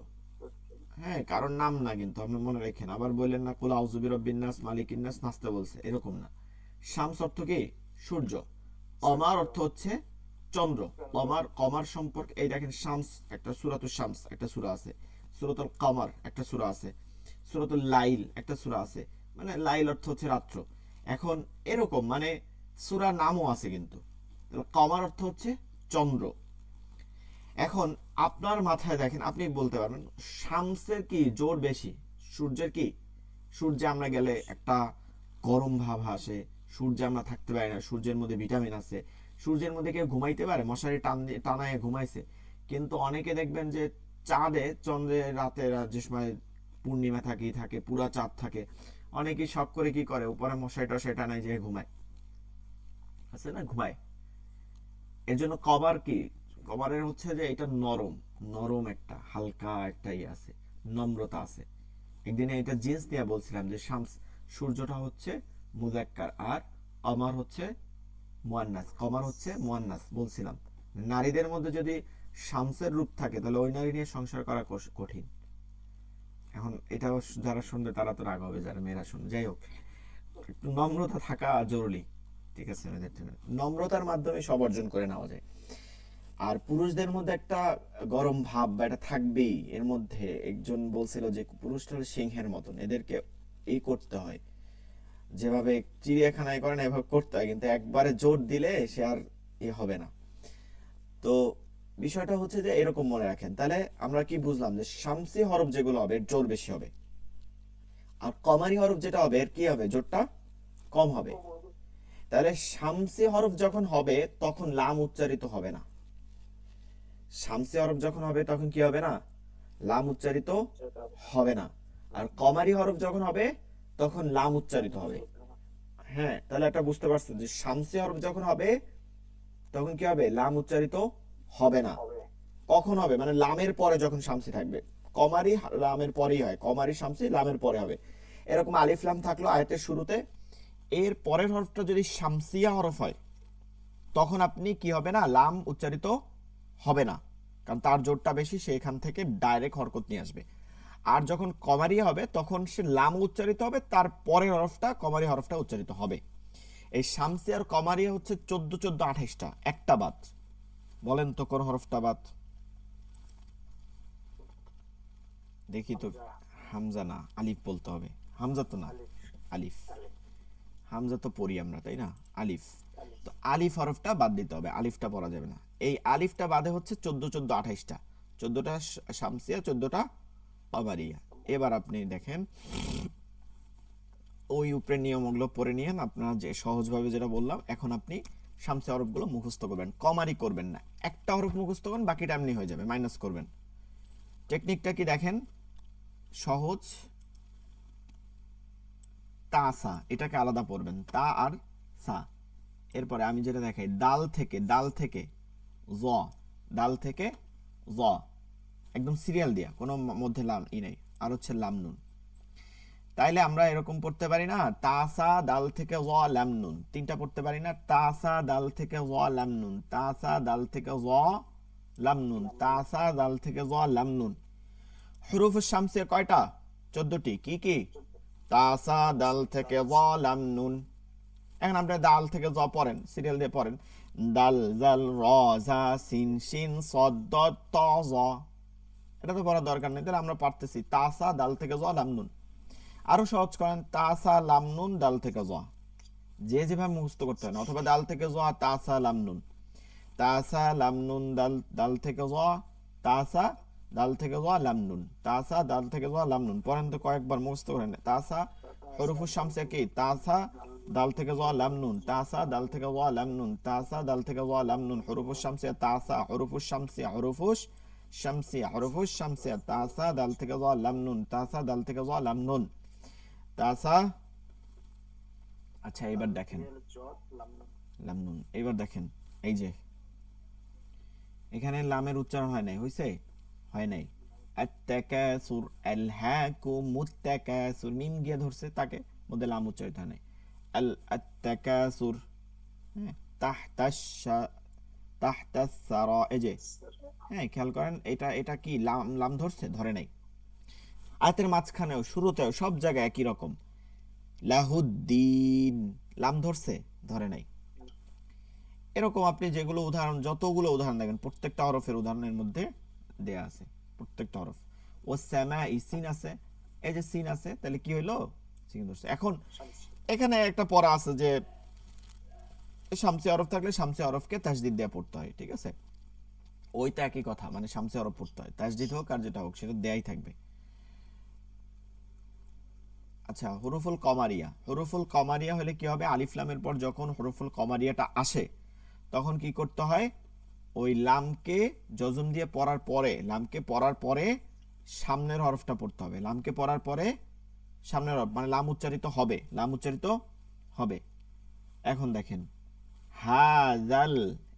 হ্যাঁ কারণ নাম না, কিন্তু আপনি মনে রাখেন, আবার বললেন না কুল আউযু বিরাব্বিন নাস মালিকিন নাস নাচতে বলছে, এরকম না। শামস অর্থ কি? সূর্য। কমার অর্থ হচ্ছে চন্দ্র। কমার, কমার সম্পর্কে এই দেখেন, শামস একটা সূরাতুল শামস একটা সূরা আছে, সূরাতুল কমার একটা সূরা আছে, সূরাতুল লাইল একটা সূরা আছে, মানে লাইল অর্থ হচ্ছে রাত্র। এখন এরকম মানে সূরা নামও আছে কিন্তু। কমার অর্থ হচ্ছে চন্দ্র। এখন আপনার মাথায় দেখেন, আপনি বলতে পারবেন শামসের কি জোর বেশি, সূর্যের কি? সূর্যে আমরা গেলে একটা গরম ভাব আসে, সূর্যে আমরা থাকতে পারি না, সূর্যের মধ্যে ভিটামিন আছে, সূর্যের মধ্যে কেউ ঘুমাইতে পারে? মশারি টানায় ঘুমাইছে। কিন্তু অনেকে দেখবেন যে চাঁদে, চন্দ্রের রাতে যে সময় পূর্ণিমা থাকে পুরা চাঁদ থাকে, অনেকেই শখ করে কি করে, উপরে মশারি টশারি টানায় যে ঘুমায়, আছে না, ঘুমায়। এর জন্য কভার কি, কভারের হচ্ছে যে এটা নরম, নরম একটা হালকা একটা ইয়ে আছে, নম্রতা আছে। একদিনে এটা জিন্স নিয়ে বলছিলাম যে শামস, সূর্যটা হচ্ছে মুজাক্কার আর কমার হচ্ছে মুয়ান্নাস, কমার হচ্ছে মুয়ান্নাস বলছিলাম। নারীদের মধ্যে যদি শামসের রূপ থাকে তাহলে ওই নারী নিয়ে সংসার করা কঠিন। এখন এটাও যারা শুনবে তারা তো রাগ হবে, যারা মেয়েরা শুনবে। যাই হোক, একটু নম্রতা থাকা জরুরি, ঠিক আছে? নম্রতার মাধ্যমে সব অর্জন করে নেওয়া যায়। আর পুরুষদের মধ্যে একটা গরম ভাব বা এটা থাকবেই এর মধ্যে। একজন বলছিল যে পুরুষটা হলো সিংহের মতন, এদেরকে এই করতে হয়, যেভাবে চিড়িয়াখানায় করে না এভাবে করতে হয়, কিন্তু একবারে জোর দিলে সে আর এ হবে না। তো বিষয়টা হচ্ছে যে এরকম মনে রাখেন। তাহলে আমরা কি বুঝলাম যে শামসি হরফ যেগুলো হবে এর জোর বেশি হবে, আর কমারি হরফ যেটা হবে এর কি হবে, জোরটা কম হবে। তাহলে শামসি হরফ যখন হবে তখন লাম উচ্চারিত হবে না। শামসি হরফ যখন হবে তখন কি হবে না, লাম উচ্চারিত হবে না। আর কমারি হরফ যখন হবে তখন লাম উচ্চারিত হবে। হ্যাঁ, তাহলে একটা বুঝতে পারছেন যে শামসি হরফ যখন হবে তখন কি হবে, লাম উচ্চারিত হবে না। কখন হবে, মানে লামের পরে যখন শামসি থাকবে। কমারি লামের পরেই হয়, কমারি শামসি লামের পরে হবে। এরকম আলিফ লাম থাকলো আয়াতের শুরুতে, এর পরের হরফটা যদি শামসিয়া হরফ হয় তখন আপনি কি হবে না, লাম উচ্চারিত হবে না, কারণ তার জোরটা বেশি, সে এখান থেকে ডাইরেক্ট হরকত নিয়ে আসবে। আর যখন কমারি হবে তখন সে লাম উচ্চারিত হবে, তার পরের হরফটা কমারি হরফটা উচ্চারিত হবে। এই শামসি আর কমারি হচ্ছে 14, 14, 28টা, একটা বাদ। বলেন তো কোন হরফটা বাদ? দেখি তো। হামজা না, আলিফ বলতে হবে। হামজা তো না, আলিফ। হামজা তো পড়ি আমরা, তাই না? আলিফ। তো আলিফ হরফটা বাদ দিতে হবে, আলিফটা পড়া যাবে না। এই আলিফটা বাদে হচ্ছে 14, 14, 28টা, 14টা শামসিয়া, 14টা কমারিয়া। এবার আপনি দেখেন ওই উপরে নিয়মগুলো পড়ে নিয়েন, আপনারা যে সহজভাবে যেটা বললাম। এখন আপনি শামসি হরফগুলো মুখস্থ করবেন, কমারি করবেন না। একটা হরফ মুখস্থ করবেন, বাকিটা এমনি হয়ে যাবে, মাইনাস করবেন। টেকনিকটা কি দেখেন, সহজ। তা সা এটাকে আলাদা পড়বেন, তা আর সা। এরপরে আমি যেটা দেখাই, দাল থেকে জ, দাল থেকে জ, একদম সিরিয়াল দিয়া, কোনো মধ্যে লাম ই নাই। আর হচ্ছে লাম নুন। তাইলে আমরা এরকম পড়তে পারি না, তাসা দাল থেকে জ লাম নুন, তিনটা পড়তে পারি না, তাসা দাল থেকে জ লাম নুন, তাসা দাল থেকে জ লাম নুন, তাসা দাল থেকে জ লাম নুন। হুরুফ শামসিয়া কয়টা? 14টি। কি কি? তাসা দাল থেকে জ লাম নুন। এখন আপনি দাল থেকে জ পড়েন, সিরিয়াল দিয়ে পড়েন, দাল জাল র জা সিন শিন সদ দ ত জ। এটা তো পড়ার দরকার নেই, তাহলে আমরা পারতেছি তাসা দাল থেকে জ লাম নুন। আরো সহজ করেন, তাসা লাম নুন দাল থেকে জ, যে যেভাবে মুখস্থ করতে হয় না। অথবা দাল থেকে জ তাসা লাম নুন, তাসা লাম নুন দাল, দাল থেকে জ, তাসা দাল থেকে জ লাম নুন, তাসা দাল থেকে জ লাম নুন। পড়েন তো, কয়েকবার মুখস্থ করেন। তাসা হরফুস শামসিয়া কি, তাসা দাল থেকে জ লাম নুন, তাসা দাল থেকে জ লাম নুন, তাসা দাল থেকে জ লাম নুন। হরফুস শামসিয়া তাসা, হরফুস শামসিয়া, হরফুস শামসিয়া, হরফুস শামসিয়া, তাসা দাল থেকে জ লাম নুন, তাসা দাল থেকে জ লাম নুন, তাসা। আচ্ছা এবার দেখেন লাম নুন। এবার দেখেন এই যে এখানে লামের উচ্চারণ হয় নাই, হইছে? হয় নাই। আত-তাকাসুর, আলহাকুমুত তাকাসুর, মিম গিয়ে ধরছে তাকে, মধ্যে লাম উচ্চারিত হয় নাই। আত-তাকাসুর, হ্যাঁ, তাহতাস সারা, এই যে, হ্যাঁ, খেয়াল করেন, এটা কি লাম ধরছে? ধরে নাই। আয়াতের মাঝখানেও শুরুতেও সব জায়গায় একই রকম, লাহুদ্দিন, লাম ধরছে? ধরে নাই। এরকম আপনি যেগুলো উদাহরণ, যতগুলো উদাহরণ দেখেন, প্রত্যেকটা হরফের উদাহরণের মধ্যে দেয়া আছে, প্রত্যেকটা হরফ। ও সামা সিন আছে, এই যে সিন আছে, তাহলে কি হইলো? সিন ধরছে। এখন এখানে একটা পড়া আছে যে শামসি হরফ থাকলে শামসি হরফকে তাসদিদ দিয়ে পড়তে হয়, ঠিক আছে? ওইটা একই কথা, মানে শামসি হরফ পড়তে হয়, তাসদিদ হোক আর যেটা হোক সেটা দেয়াই থাকবে। আচ্ছা, হুরুফুল কমারিয়া, হুরুফুল কমারিয়া হলে কি হবে, আলিফ লামের পর যখন হুরুফুল কমারিয়াটা আসে তখন কি করতে হয়, ওই লামকে জজম দিয়ে পড়ার পরে, লামকে পড়ার পরে সামনের হরফটা পড়তে হবে, লামকে পড়ার পরে সামনের হরফ, মানে লাম উচ্চারিত হবে, লাম উচ্চারিত হবে। এখন দেখেন হাজাল,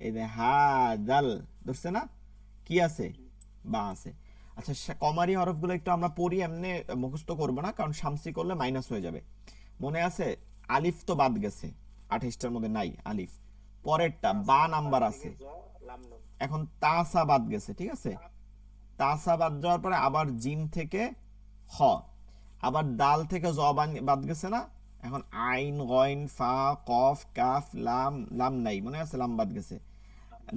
এই যে হাজাল ধরছে না, কি আছে, বা আছে। আচ্ছা, কমারি হরফগুলো একটু আমরা পড়ি, এমনি মুখস্থ করবো না, কারণ শামসি করলে মাইনাস হয়ে যাবে। মনে আছে, আলিফ তো বাদ গেছে, 28টার মধ্যে নাই আলিফ, পরেরটা বা নাম্বার আছে। লাম নুন। এখন তাসা বাদ গেছে, ঠিক আছে, তাসা বাদ যাওয়ার পরে আবার জিম থেকে হ, আবার দাল থেকে জ বাদ গেছে না, এখন আইন গইন ফা কফ কাফ লাম, লাম নাই, মনে আছে লাম বাদ গেছে,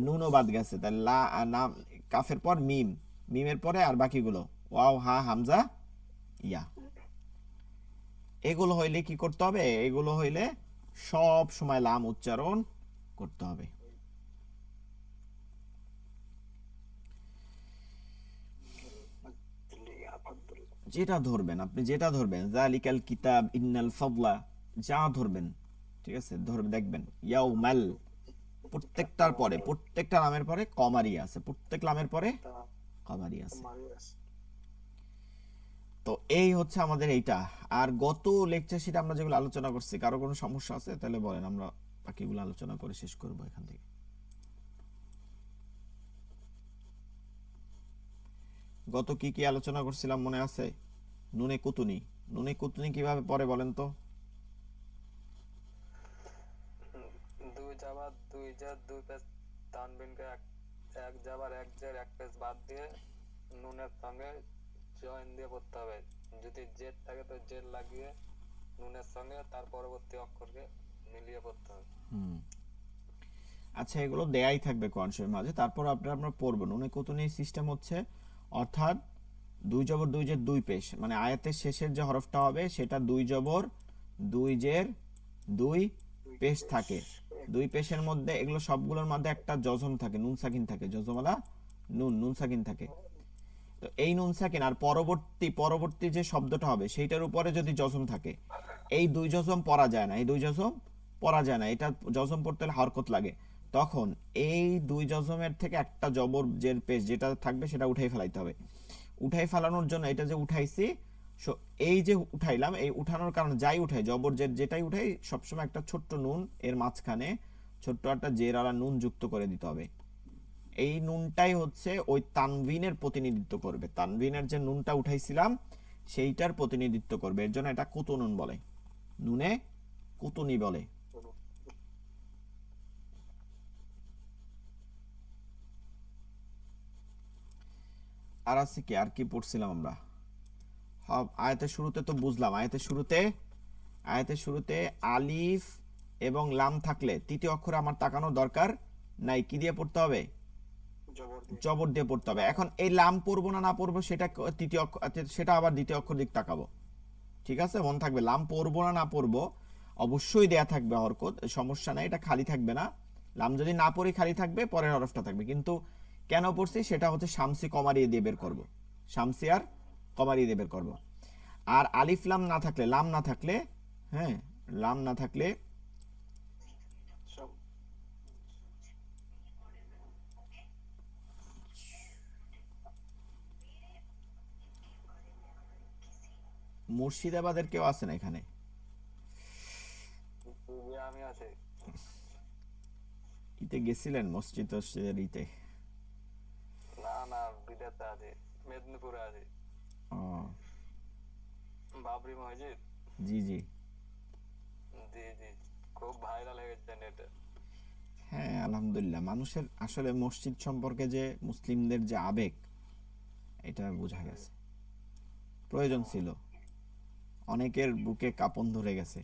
নুনও বাদ গেছে, তাহলে নাম, কাফের পর মিম, মিমের পরে আর বাকিগুলো ওয়াও হা হামজা ইয়া। এগুলো হইলে কি করতে হবে, এগুলো হইলে সব সময় লাম উচ্চারণ করতে হবে। যেটা ধরবেন আপনি, যেটা ধরবেন, জালিকাল কিতাব ইন্নাল ফাদলা, যা ধরবেন, ঠিক আছে, ধরবে দেখবেন ইয়াউমাল, প্রত্যেকটার পরে, প্রত্যেকটা নামের পরে কমারি আছে, প্রত্যেক নামের পরে কমারি আছে। তো এই হচ্ছে আমাদের এইটা। আর গত লেকচার শিটে আমরা যেগুলো আলোচনা করছি, কারো কোনো সমস্যা আছে তাহলে বলেন, আমরা বাকিগুলো আলোচনা করে শেষ করব এখান থেকে। গত কি কি আলোচনা করছিলাম মনে আছে? নুনে কুতুনি, নুনে কুতুনি কিভাবে পড়ে বলেন তো? দুই জাবার দুই জের দুই পেশ তানবিনকে এক জাবার এক জের এক পেশ বাদ দিয়ে নুনের সঙ্গে জয়েন দিয়ে পড়তে হবে। যদি জের থাকে তো জের লাগিয়ে নুনের সঙ্গে তার পরবর্তী অক্ষরকে মিলিয়ে পড়তে হবে। আচ্ছা, এগুলো দেয়াই থাকবে কোরআনের মাঝে, তারপর আমরা পড়বো। নুনে কুতুনি সিস্টেম হচ্ছে, অর্থাৎ দুই জবর দুই জের দুই পেশ, মানে আয়াতের শেষের যে হরফটা হবে সেটা দুই জবর দুই জের দুই পেশ থাকে, দুই পেশের মধ্যে এগুলো সবগুলোর মধ্যে একটা জজম থাকে, নুন সাকিন থাকে, জজমালা নুন, নুন সাকিন থাকে। তো এই নুন সাকিন আর পরবর্তী যে শব্দটা হবে সেইটার উপরে যদি জজম থাকে, এই দুই জজম পড়া যায় না, এই দুই জজম পড়া যায় না, এটা জজম পড়তে হলে হরকত লাগে। তখন এই দুই জজমের থেকে একটা জবর জের পেশ যেটা থাকবে সেটা উঠাই ফেলাইতে হবে। উঠাই ফেলানোর জন্য এটা যে উঠাইছি, এই যে উঠাইলাম, এই উঠানোর কারণে যাই উঠাই, জবর জের যেটাই উঠাই সবসময় একটা ছোট্ট নুন এর মাঝখানে ছোট্ট একটা জের আলা নুন যুক্ত করে দিতে হবে। এই নুনটাই হচ্ছে ওই তানবিনের প্রতিনিধিত্ব করবে, তানবিনের যে নুনটা উঠাইছিলাম সেইটার প্রতিনিধিত্ব করবে, এর জন্য এটা কুতুনুন বলে, নুনে কুতুনি বলে। আর আছে কি, আর কি পড়ছিলাম আমরা? আয়াতের শুরুতে তো বুঝলাম, আয়াতের শুরুতে আলিফ এবং লাম থাকলে তৃতীয় অক্ষরে আমার তাকানোর দরকার নাই, কি দিয়ে পড়তে হবে, জবর দিয়ে পড়তে হবে। এখন এই লাম পড়বো না পড়বো সেটা তৃতীয় অক্ষর, সেটা আবার দ্বিতীয় অক্ষর দিক তাকাবো, ঠিক আছে, মন থাকবে, লাম পড়বো না পড়বো অবশ্যই দেয়া থাকবে হরকত, সমস্যা নাই, এটা খালি থাকবে না। লাম যদি না পড়ি খালি থাকবে, পরের হরফটা থাকবে, কিন্তু কেন পড়ছি সেটা হচ্ছে শামসি কমারিয়ে দিয়ে বের করবো, শামসি আর কমারিয়ে দিয়ে বের করবো। আর আলিফ লাম না থাকলে, লাম না থাকলে, হ্যাঁ, লাম না থাকলে মুর্শিদাবাদের কেউ আছে না এখানে? আমি আছি। ইতে গেছিলেন মসজিদ টসজিদের ইতে? না না, বিদেশে আছি, মেদিনীপুরে আছি। ও বাবরি মসজিদ। জি জি জি জি, খুব ভাইরাল হয়ে গেছে নেটে। হ্যাঁ, আলহামদুলিল্লাহ, মানুষের আসলে মসজিদ সম্পর্কে যে মুসলিমদের যে আবেগ, এটা বোঝা গেছে, প্রয়োজন ছিল, অনেকের বুকে কাঁপন ধরে গেছে।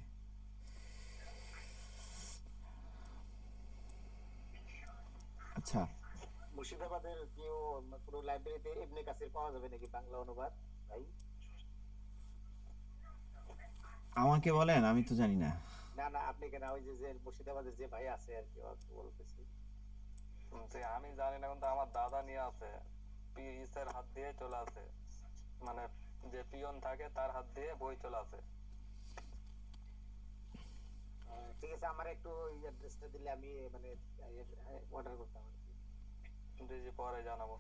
আচ্ছা, মুর্শিদাবাদের কেউ পুরো লাইব্রেরিতে ইবনে কাসির পাওয়া যাবে নাকি বাংলা অনুবাদ ভাই? আমাকে বলেন, আমি তো জানি না। না না, আপনি কেন, ওই যে মুর্শিদাবাদের যে ভাই আছে আর কি, বলতেছি যে আমি জানি না, কিন্তু আমার দাদা নিয়ে আছে, পিসের হাত দিয়ে চলে আসে, মানে যে পিয়ন থাকে তার হাত দিয়ে বই চলে আসে। ঠিক আছে, আমার একটু অ্যাড্রেসটা দিলে আমি মানে অর্ডার করতাম আর কি। জি জি, পরে জানাবো।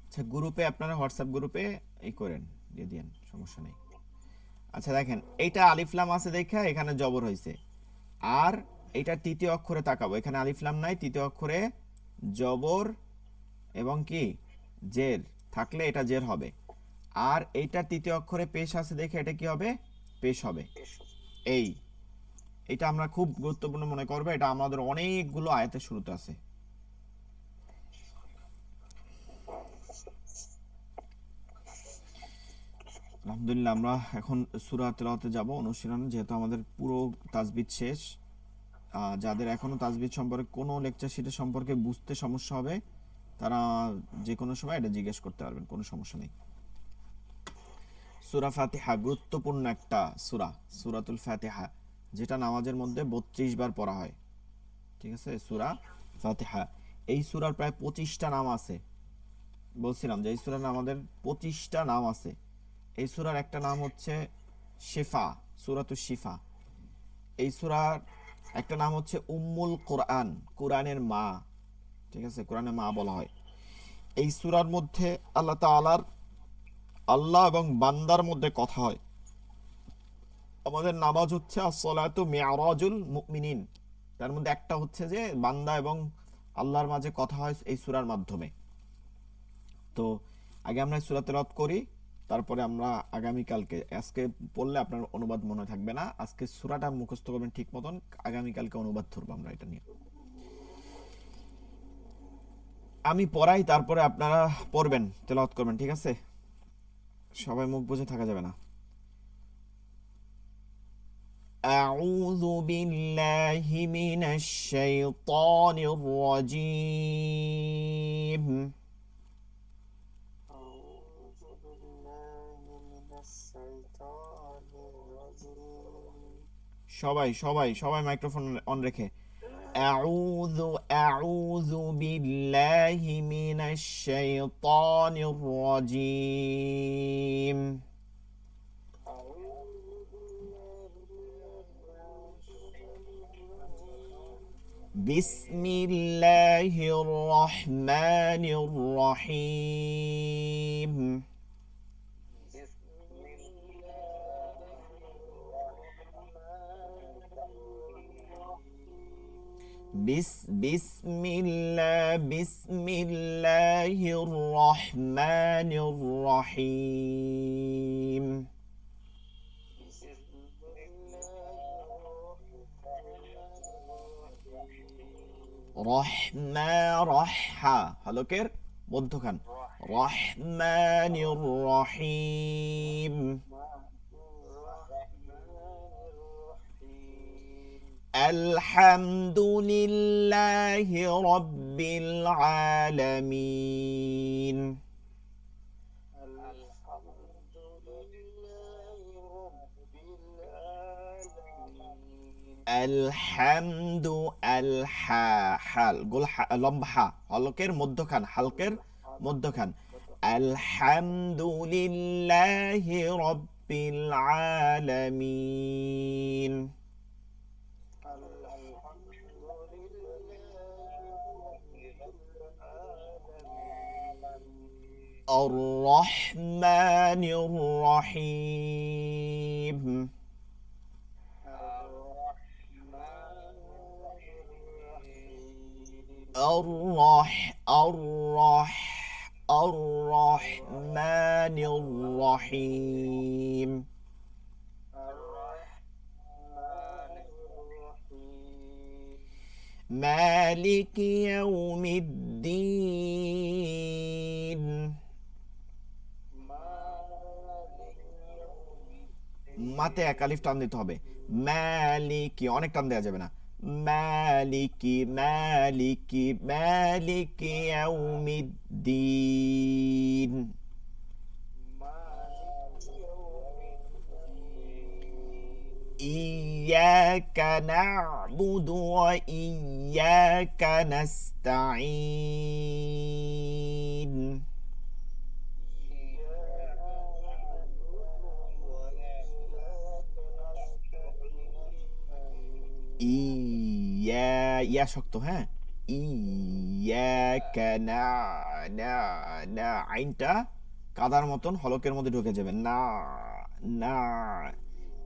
আচ্ছা, গ্রুপে আপনারা হোয়াটসঅ্যাপ গ্রুপে এই করেন, দিয়ে দিয়েন, সমস্যা নেই। আচ্ছা দেখেন, এইটা আলিফলাম আছে দেখা এখানে জবর হয়েছে, আর এটা তৃতীয় অক্ষরে তাকাবো, এখানে আলিফলাম নাই, তৃতীয় অক্ষরে জবর এবং কি জের থাকলে এটা জের হবে। আর এইটা তৃতীয় অক্ষরে পেশ আছে দেখে এটা কি হবে, পেশ হবে। এই এটা আমরা খুব গুরুত্বপূর্ণ মনে করবো, এটা আমাদের অনেকগুলো আয়াতের শুরুতে আছে। আলহামদুলিল্লাহ, আমরা এখন সূরা তেলাওয়াতে যাব অনুশীলন, যেহেতু আমাদের পুরো তাজবিদ শেষ। যাদের এখনো তাজবিদ সম্পর্কে কোনো লেকচার শিটের সম্পর্কে বুঝতে সমস্যা হবে, তারা যে কোনো সময় এটা জিজ্ঞেস করতে পারবেন, কোনো সমস্যা নেই। সূরা ফাতিহা গুরুত্বপূর্ণ একটা সূরা, সূরাতুল ফাতিহা, যেটা নামাজের মধ্যে 32 বার পড়া হয়। ঠিক আছে, সূরা ফাতিহা। এই সূরার প্রায় 25টা নাম আছে। বলছিলাম যে এই সূরার আমাদের 25টা নাম আছে। এই সূরার একটা নাম হচ্ছে শিফা, সূরাতুশ শিফা। এই সূরার একটা নাম হচ্ছে উম্মুল কোরআন, কোরআনের মা। ঠিক আছে, কোরআনের মা বলা হয়। এই সূরার মধ্যে আল্লাহ এবং বান্দার মধ্যে কথা হয়। আমাদের নামাজ হচ্ছে as-সালাতু মি'রাজুল মুমিনিন, তার মধ্যে একটা হচ্ছে যে বান্দা এবং আল্লাহর মাঝে কথা হয় এই সূরার মাধ্যমে। তো আগে আমরা সূরা তেলাওয়াত করি, তারপরে আমরা আগামীকালকে, আজকে পড়লে আপনার অনুবাদ মনে থাকবে না, আজকে সূরাটা মুখস্থ করবেন ঠিক মতন, আগামীকালকে অনুবাদ ধরবো আমরা এটা নিয়ে। আমি পড়াই, তারপরে আপনারা পড়বেন, তেলাওয়াত করবেন, ঠিক আছে? সবাই মুখ বুজে থাকা যাবে না। আউযু বিল্লাহি মিনাশ শাইতানির রাজীম। أعوذ بالله من الشيطان الرجيم সবাই সবাই সবাই মাইক্রোফোন অন রেখে আউযু বিল্লাহি মিনাশ শাইতানির রাজীম। বিসমিল্লাহির রহমানির রহিম। বিসমিল্লাহির রহমানির রহিম। রহমা রহা হলকের মধ্যখান, রহমানির রহিম। আলহামদুলিল্লাহি রাব্বিল আলামিন। আলহামদু আলহা হাল গোল লম্বা হা হলকের মধ্যখান, হালকের মধ্যখান। আলহামদুলিল্লাহি রাব্বিল আলামিন। আর রহমানির রহিম। الرحمن الرحيم. مالك يوم الدين. মাতে এক আলিফ টান দিতে হবে, মালিকি অনেক টান দেওয়া যাবে না। মালিকি মালিকি মালিকি ইয়াউমিদ্দিন। إياك نعبد وإياك نستعين ইয়া শক্ত হ্যাঁ ইয়াকা না আইনটা কাদার মতন হলকের মধ্যে ঢুকে যাবে না না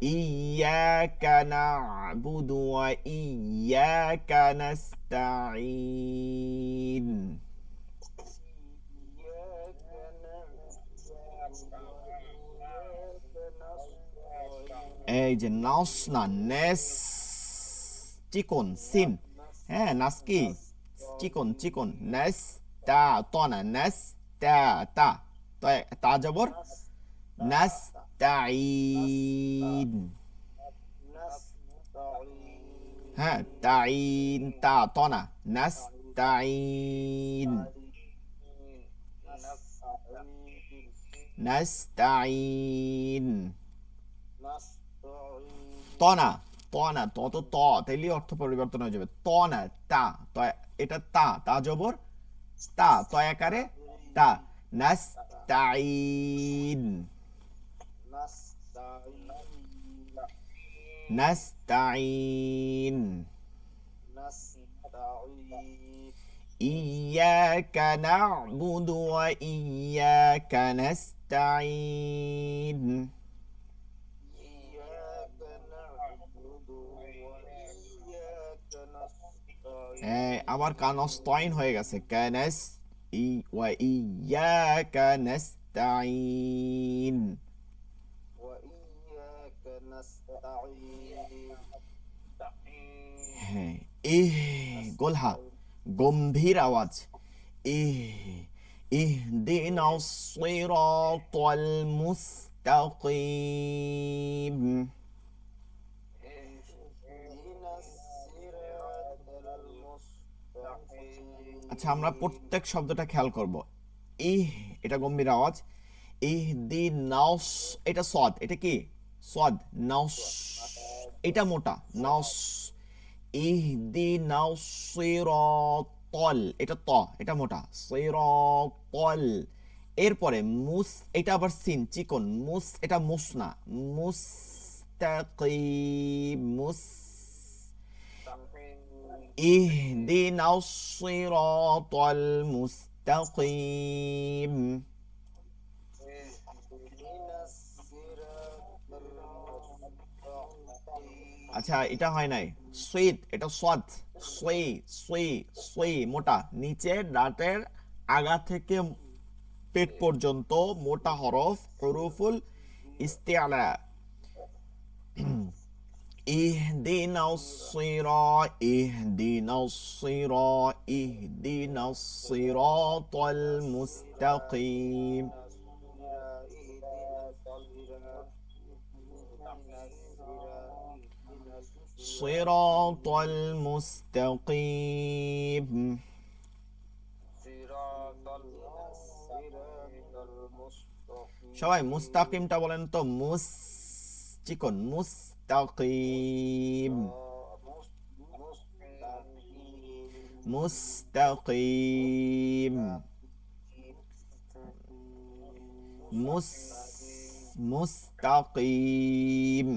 ইয়াকা নাবুদু ওয়া ইয়াকা নাস্তাঈন এই যে নাস না নেস চিকন সিন হ্যাঁ নাস কি চিকন নেস তা ত না নেস তা তা জবর নাস্তাঈন হ্যাঁ তাইন তা ত না নাস্তাঈন নাস্তাঈন ত না ত তো ত তাইলে অর্থ পরিবর্তন হয়ে যাবে ত না তা এটা তা জবর তা আকারে তা নাস্তাঈন নাস্তাঈন ইয়্যাকা না'বুদু ওয়া ইয়্যাকা নাস্তাঈন আবার কানস্তাইন হয়ে গেছে কানাস ওয়া ইয়্যাকা নাস্তাঈন হ্যাঁ গোলহা গম্ভীর আওয়াজ ইহদিনাস সিরাতাল মুস্তাকিম আচ্ছা আমরা প্রত্যেক শব্দটা খেয়াল করব এটা গম্ভীর আওয়াজ ইহদিনাস এটা সদ এটা কি সদ নাস এটা মোটা নাস ইহদিনাস সিরাতাল এটা ত এটা মোটা সিরাতাল এরপরে মুস এটা আবার সিন চিকন মুস এটা মুস না মুস্তাকিম اهدنا الصراط المستقيم আচ্ছা এটা হয় নাই সুইট এটা সদ সুই মোটা নিচে দাঁতের আগা থেকে পেট পর্যন্ত মোটা হরফ হুরুফুল ইস্তিআলা اهدنا الصراط المستقيم صراط المستقيم সবাই মুস্তাকিমটা বলেন তো চিকন মুস্তাকিম মুস্তাকিম মুস্তাকিম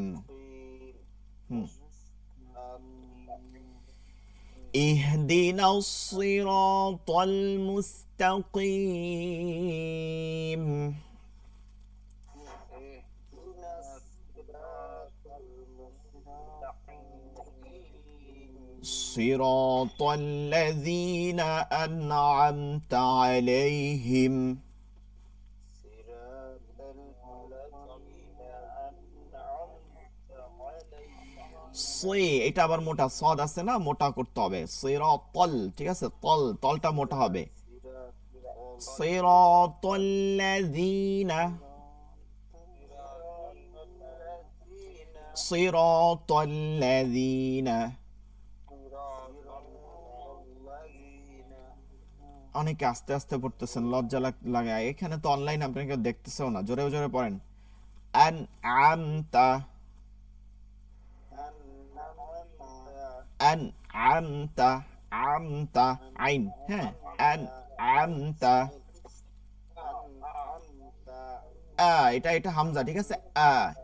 اهدنا الصراط المستقيم صراط الذين أنعمت عليهم এটা আবার মোটা সদ আছে না মোটা করতে হবে সিরাতাল ঠিক আছে তলটা মোটা হবে সিরাতাল্লাযীনা অনেকে আস্তে আস্তে পড়তেছেন লজ্জা লাগে এখানে তো অনলাইন আপনাকে দেখতেছেও না জোরে জোরে পড়েন আনআমতা আমতা আমতা আইন, হ্যাঁ, আমতা এটা এটা হামজা, ঠিক আছে।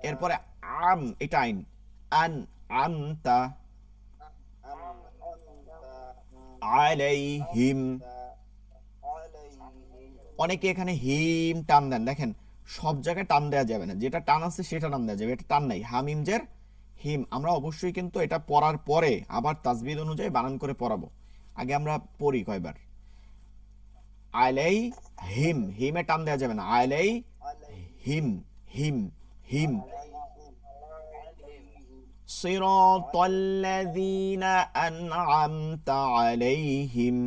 এরপরে এটা আইন, আমতা আলাইহিম। অনেকে এখানে হিম টান দেন, দেখেন সব জায়গায় টান দেওয়া যাবে না, যেটা টান আছে সেটা টান দেওয়া যাবে, এটা টান নাই। হামিম জের হিম, আমরা অবশ্যই কিন্তু এটা পড়ার পরে আবার তাজবিদ অনুযায়ী বানান করে পড়াবো। আগে আমরা পড়ি কয়বার, আলাই হিম, হিমে টান দেওয়া যাবে না, আলাই হিম হিম হিম। সিরাতাল্লাযীনা আন'আমতা আলাইহিম,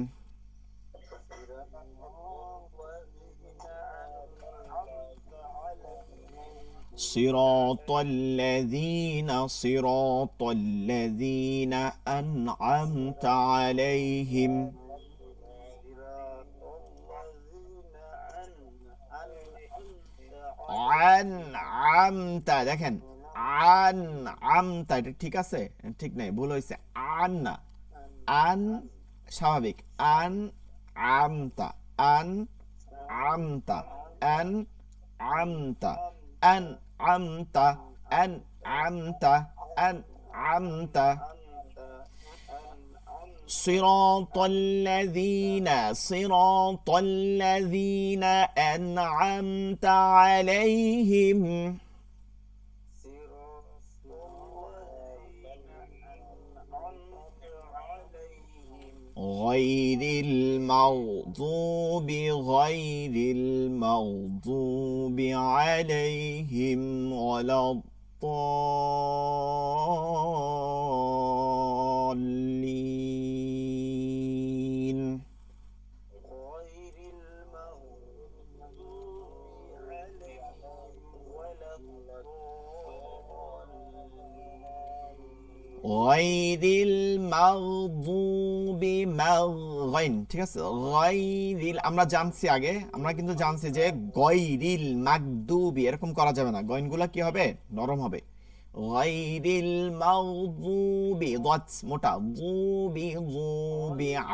সিরাতাল্লাযীনা আন'আমতা আলাইহিম। আমতা, দেখেন আমতা, এটা ঠিক আছে, ঠিক নাই, ভুল হয়েছে, না, স্বাভাবিক, আমতা, আমতা, আমতা, আমতা, আমতা, আমতা। صراط الذين أنعمت عليهم غير المغضوب عليهم ولا الضالين. غير المغضوب মাগইন, ঠিক আছে। গায়রিল আমরা জানছি, আগে আমরা কিন্তু জানছি যে গায়রিল মাগদুবি এরকম করা যাবে না, গইনগুলো কি হবে, নরম হবে। গায়রিল মাগদুবি দাত মোটা, যুবি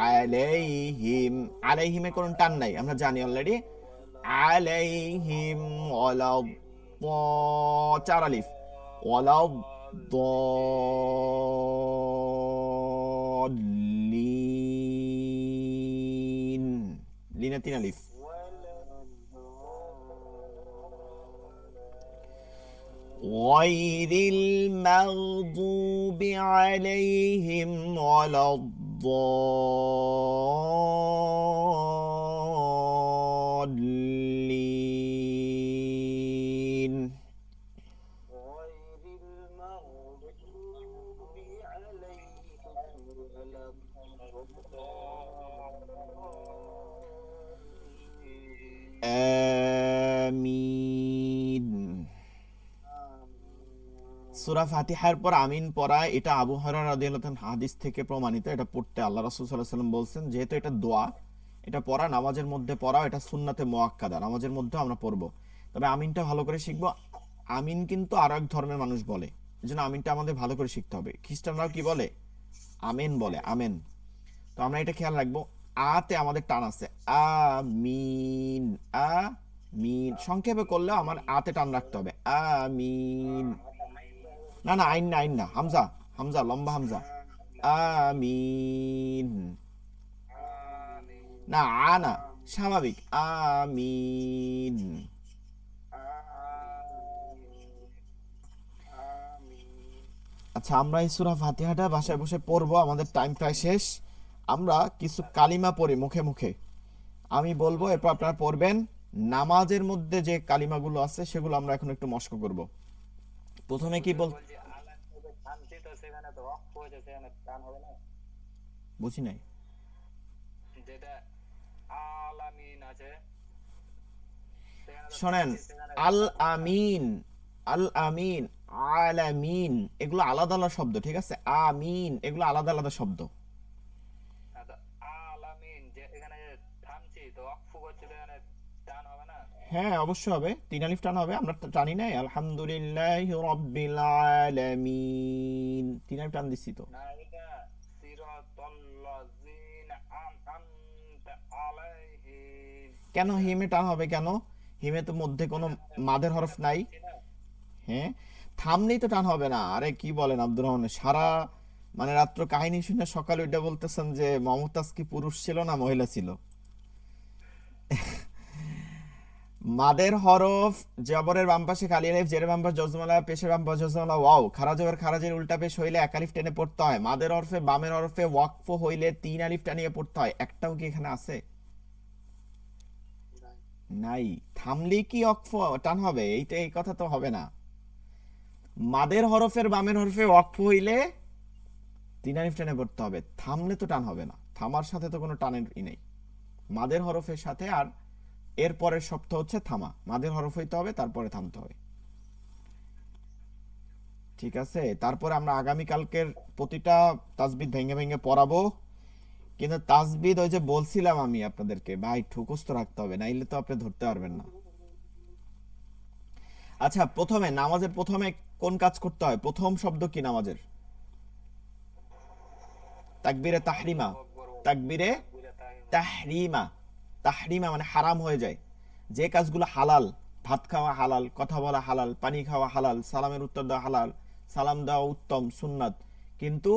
আলাইহিম, আলাইহিমে কোনো টান নাই, আমরা জানি অলরেডি। আলাইহিম ওয়ালা চার আলিফ, ওয়ালা ضالين লিনা তিন আলিফ। غير المغضوب عليهم ولا الضالين. আমিন। সূরা ফাতিহার পর আমিন পড়া, এটা আবু হুরায়রা রাদিয়াল্লাহু তাআলা হাদিস থেকে প্রমাণিত। এটা পড়তে আল্লাহ রাসূল সাল্লাল্লাহু আলাইহি ওয়াসাল্লাম বলছেন, যেহেতু এটা দোয়া, এটা পড়া নামাজের মধ্যে পড়া, এটা সুন্নাতে মুআক্কাদা, নামাজের মধ্যে আমরা পড়বো। তবে আমিনটা ভালো করে শিখবো। আমিন কিন্তু আরো এক ধর্মের মানুষ বলে, এজন্য আমিনটা আমাদের ভালো করে শিখতে হবে। খ্রিস্টানরাও কি বলে, আমেন বলে, আমেন। তো আমরা এটা খেয়াল রাখবো, আতে আমাদের টান আছে, আমিন, আমিন। সংক্ষেপে করলেও আমার আতে টান রাখতে হবে, আমিন। না না, আইন না, আইন না, হামজা, হামজা লম্বা হামজা, আমিন। না না, স্বাভাবিক, আমিন। আচ্ছা, আমরা এই সূরা ফাতিহাটা বাসায় বসে পড়বো, আমাদের টাইম প্রায় শেষ। আমরা কিছু কালিমা পড়ি মুখে মুখে, আমি বলবো, এরপর আপনারা পড়বেন। নামাজের মধ্যে যে কালিমাগুলো আছে সেগুলো আমরা এখন একটু মস্ক করব। প্রথমে কি বুঝি নাই, শোনেন, আল আমিন, আল আমিন, আলামিন, এগুলো আলাদা আলাদা শব্দ, ঠিক আছে। আমিন এগুলো আলাদা আলাদা শব্দ। হ্যাঁ অবশ্যই হবে, তিন আলিফ টান হবে, আমরা টানি নাই। আলহামদুলিল্লাহি রাব্বিল আলামিন, তিন আলিফ টান দিচ্ছি তো। কেন হিমে টান হবে কেন? হিমে তো মধ্যে কোনো মাদের হরফ নাই। হ্যাঁ, থামলেই তো টান হবে না। আরে কি বলেন আব্দুর রহমান, সারা মানে রাত্র কাহিনী শুনে সকালে ওইটা বলতেছেন যে মমতাজ কি পুরুষ ছিল না মহিলা ছিল? মাদের হরফ জবরের বাম পাশে খালি আলিফ, জেরের বাম পাশে জজমালা, পেশের বাম পাশে জজমালা ওয়াও, খারা জবর খারাজের উল্টা পেশ হইলে এক আলিফ টেনে পড়তে হয়। মাদের হরফে বামের হরফে ওয়াকফ হইলে 3 আলিফ টানিয়ে পড়তে হয়। একটাও কি এখানে আছে? নাই। থামলেই কি অক্ফ টান হবে? এইটা এই কথা তো হবে না। মাদের হরফের বামের হরফে ওয়াকফ হইলে 3 আলিফ টেনে পড়তে হবে। থামলে তো টান হবে না। থামার সাথে তো কোনো টানের নেই। মাদের হরফের সাথে আর এর পরের শব্দ হচ্ছে থামা। মাদের হরফ হইতে হবে, তারপরে থামতে হবে। ঠিক আছে, তারপরে আমরা আগামী কালকের প্রতিটা তাসবিদ ভেঙে ভেঙে পড়াবো। কিন্তু তাসবিদ ওই যে বলছিলাম আমি আপনাদেরকে, ভাই ঠুকুস তো রাখতে হবে, নাইলে তো আপনি ধরতে পারবেন না। আচ্ছা, প্রথমে নামাজের প্রথমে কোন কাজ করতে হয়? প্রথম শব্দ কি নামাজের? তাকবীরে তাহরিমা। তাকবীরে তাহরিমা। তাহরিমা মানে হারাম হয়ে যায়। যে কাজগুলো হালাল, ভাত খাওয়া হালাল, কথা বলা হালাল, পানি খাওয়া হালাল, সালামের উত্তর দেওয়া হালাল, সালাম দেওয়া উত্তম সুন্নাত, কিন্তু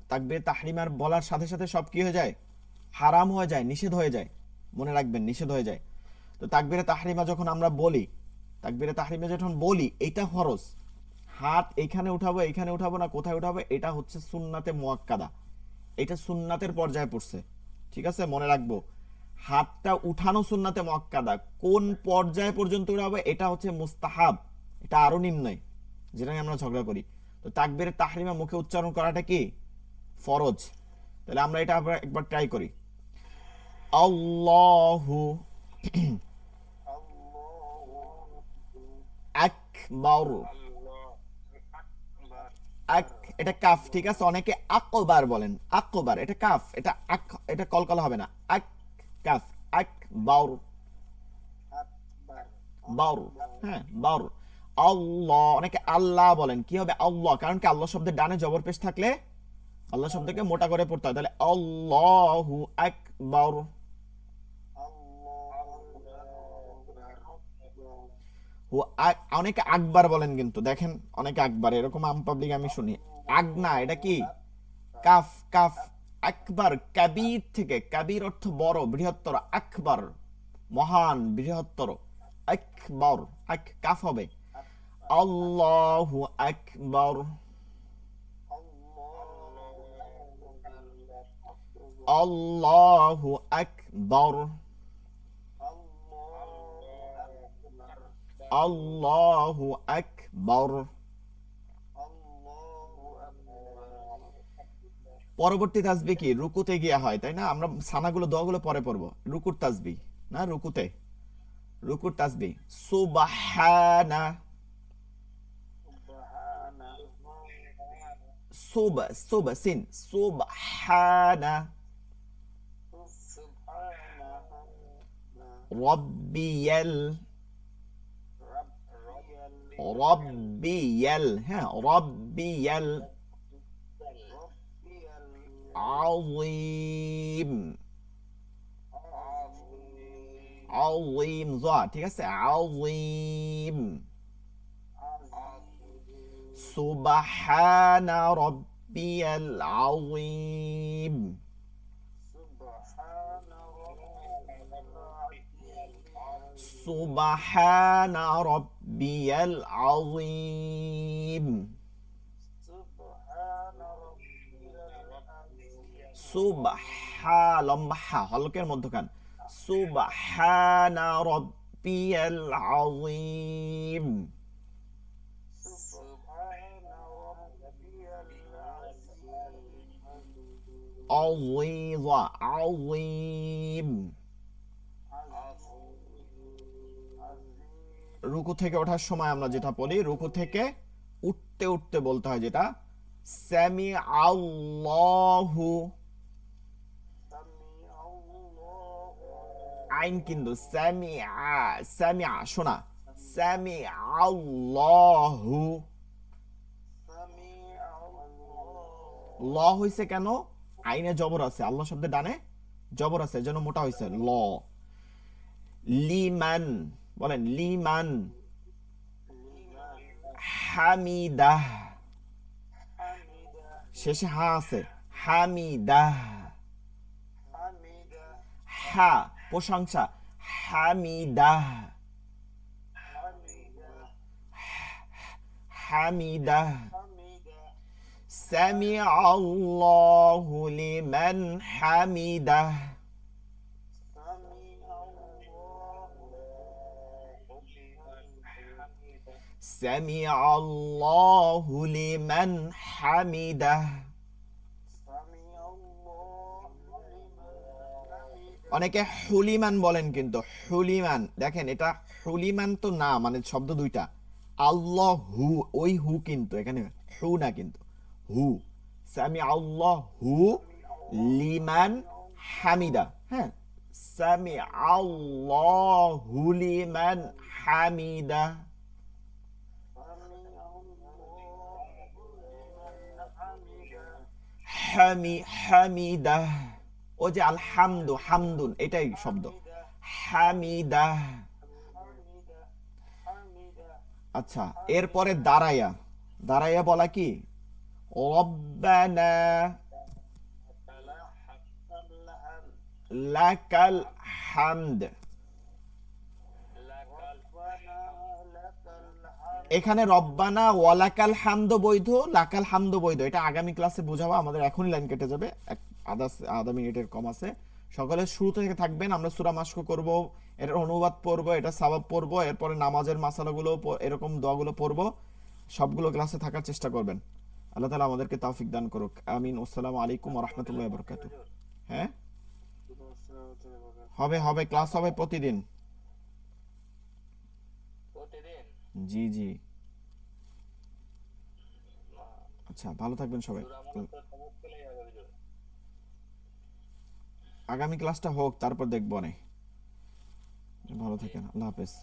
তাকবীরে তাহরিমার বলার সাথে সাথে সব কি হয়ে যায়? হারাম হয়ে যায়, নিষেধ হয়ে যায়। মনে রাখবেন, নিষেধ হয়ে যায়। তো তাকবীরে তাহরিমা যখন আমরা বলি, তাকবীরে তাহরিমা যখন বলি, এটা ফরজ। হাত এইখানে উঠাবো, এইখানে উঠাবো না, কোথায় উঠাবো, এটা হচ্ছে সুন্নাতে মুয়াক্কাদা। এটা সুন্নাতের পর্যায়ে পড়ছে। ঠিক আছে, মনে রাখবো। হাতটা উঠানো সুন্নাতে মুআক্কাদা। কোন পর্যায়ে পর্যন্ত উঠাবো এটা হচ্ছে মুস্তাহাব। এটা আরো নিম্নে, যেটা নিয়ে আমরা ঝগড়া করি। তো তাকবীরে তাহরিমা মুখে উচ্চারণ করাটা কি? ফরজ। তাহলে আমরা এটা আবার একবার ট্রাই করি। আল্লাহু আকবার। আক, এটা কাফ। ঠিক আছে, অনেকে আকবার বলেন, আকবার এটা কাফ, এটা আক, এটা কলকলা হবে না। আক, কাফ, আকবার, বাউর। হ্যাঁ, বাউর। আল্লাহ, অনেকে আল্লাহ বলেন, কি হবে? আল্লাহ, কারণ কি আল্লাহ শব্দের ডানে জবর পেশ থাকলে আল্লাহ শব্দকে মোটা করে পড়তে হয়। তাহলে আল্লাহু আকবার। অনেকে আকবার বলেন, কিন্তু দেখেন অনেকে আকবার, এরকম আম পাবলিক আমি শুনি। আগনা, এটা কি? Calf, calf. আকবার কাবীর থেকে, কাবীর অর্থ বড়, বৃহত্তর। আকবার মহান, বৃহত্তর। আকবার, আক কাফ হবে। আল্লাহু আকবার। আল্লাহু আকবার। আল্লাহু আকবার। পরবর্তী তাসবিহ কি? রুকুতে গিয়া হয়, তাই না? আমরা সানাগুলো দোয়াগুলো পরে পড়বো। রুকুর তাসবিহ না, রুকুতে, রুকুর তাসবিহ সুবহানা। সুব, সুব সিন, সুবহানা রব্বিয়াল। রব্বিয়াল, হ্যাঁ, রব্বিয়াল আযীম। আযীম যা, ঠিক আছে, আযীম। সুবহানা রব্বিয়াল আযীম। সুবহানা রব্বিয়াল আযীম। সুবহা, লম্বা হা, হলকের মধ্যখান। সুবহানা রব্বিয়াল আযীম। আযীযা, আযীম। রুকু থেকে ওঠার সময় আমরা যেটা বলি, রুকু থেকে উঠতে উঠতে বলতে হয় যেটা, সামি আল্লাহু, আইন কিন্তু সামিআ, সামিআ শোনা, সামি আল্লাহু। ল হইছে কেন? আইনে জবর আছে, আল্লাহ শব্দের ডানে জবর আছে, এজন্য মোটা হয়েছে ল। লিমান, বলেন লিমান। হামিদাহ, শেষে হা আছে, হামিদাহ। হা প্রশংসা, হামিদাহ, হামিদাহ। সামিআ আল্লাহু লিমান হামিদাহ। সামিআ আল্লাহু লিমান হামিদাহ। অনেকে হুলিমান বলেন, কিন্তু হুলিমান দেখেন এটা হুলিমান তো না, মানে শব্দ দুইটা। আল্লাহ হু, ওই হু কিন্তু এখানে হু না, কিন্তু হু। সামি আল্লাহ হু লিমান হামিদা। হ্যাঁ, সামি আল্লাহ হু লিমান হামিদা। হামিদা, ও যে আলহামদু, হামদুন এটাই শব্দ, হামিদা। আচ্ছা, এরপরে দাঁড়াইয়া, দাঁড়াইয়া বলা কি? রব্বানা লাকাল হামদ। এখানে রব্বানা ওয়ালাকাল হামদ বৈধ, লাকাল হামদ বৈধ, এটা আগামী ক্লাসে বোঝাবো। আমাদের এখনই লাইন কেটে যাবে, আধা মিনিটের কম আছে। সকলে শুরু থেকে থাকবেন, আমরা সূরা মাশক করব, এটার অনুবাদ পড়বো, এটা সাবাব পড়বো, এরপরে নামাজের মাসালাগুলো এরকম দোয়াগুলো পড়বো। সবগুলো ক্লাসে থাকার চেষ্টা করবেন। আল্লাহ তাআলা আমাদেরকে তৌফিক দান করুক, আমিন। আসসালামু আলাইকুম ওয়া রাহমাতুল্লাহি ওয়া বারাকাতুহু। হ্যাঁ, হবে হবে, ক্লাস হবে প্রতিদিন। প্রতিদিন? জি জি। আচ্ছা, ভালো থাকবেন সবাই। সূরা মুখস্থ সবক পেলেই হবে হুজুর। আগামী ক্লাসটা হোক, তারপর দেখবো। অনেক ভালো থাকেন, আল্লাহ হাফেজ।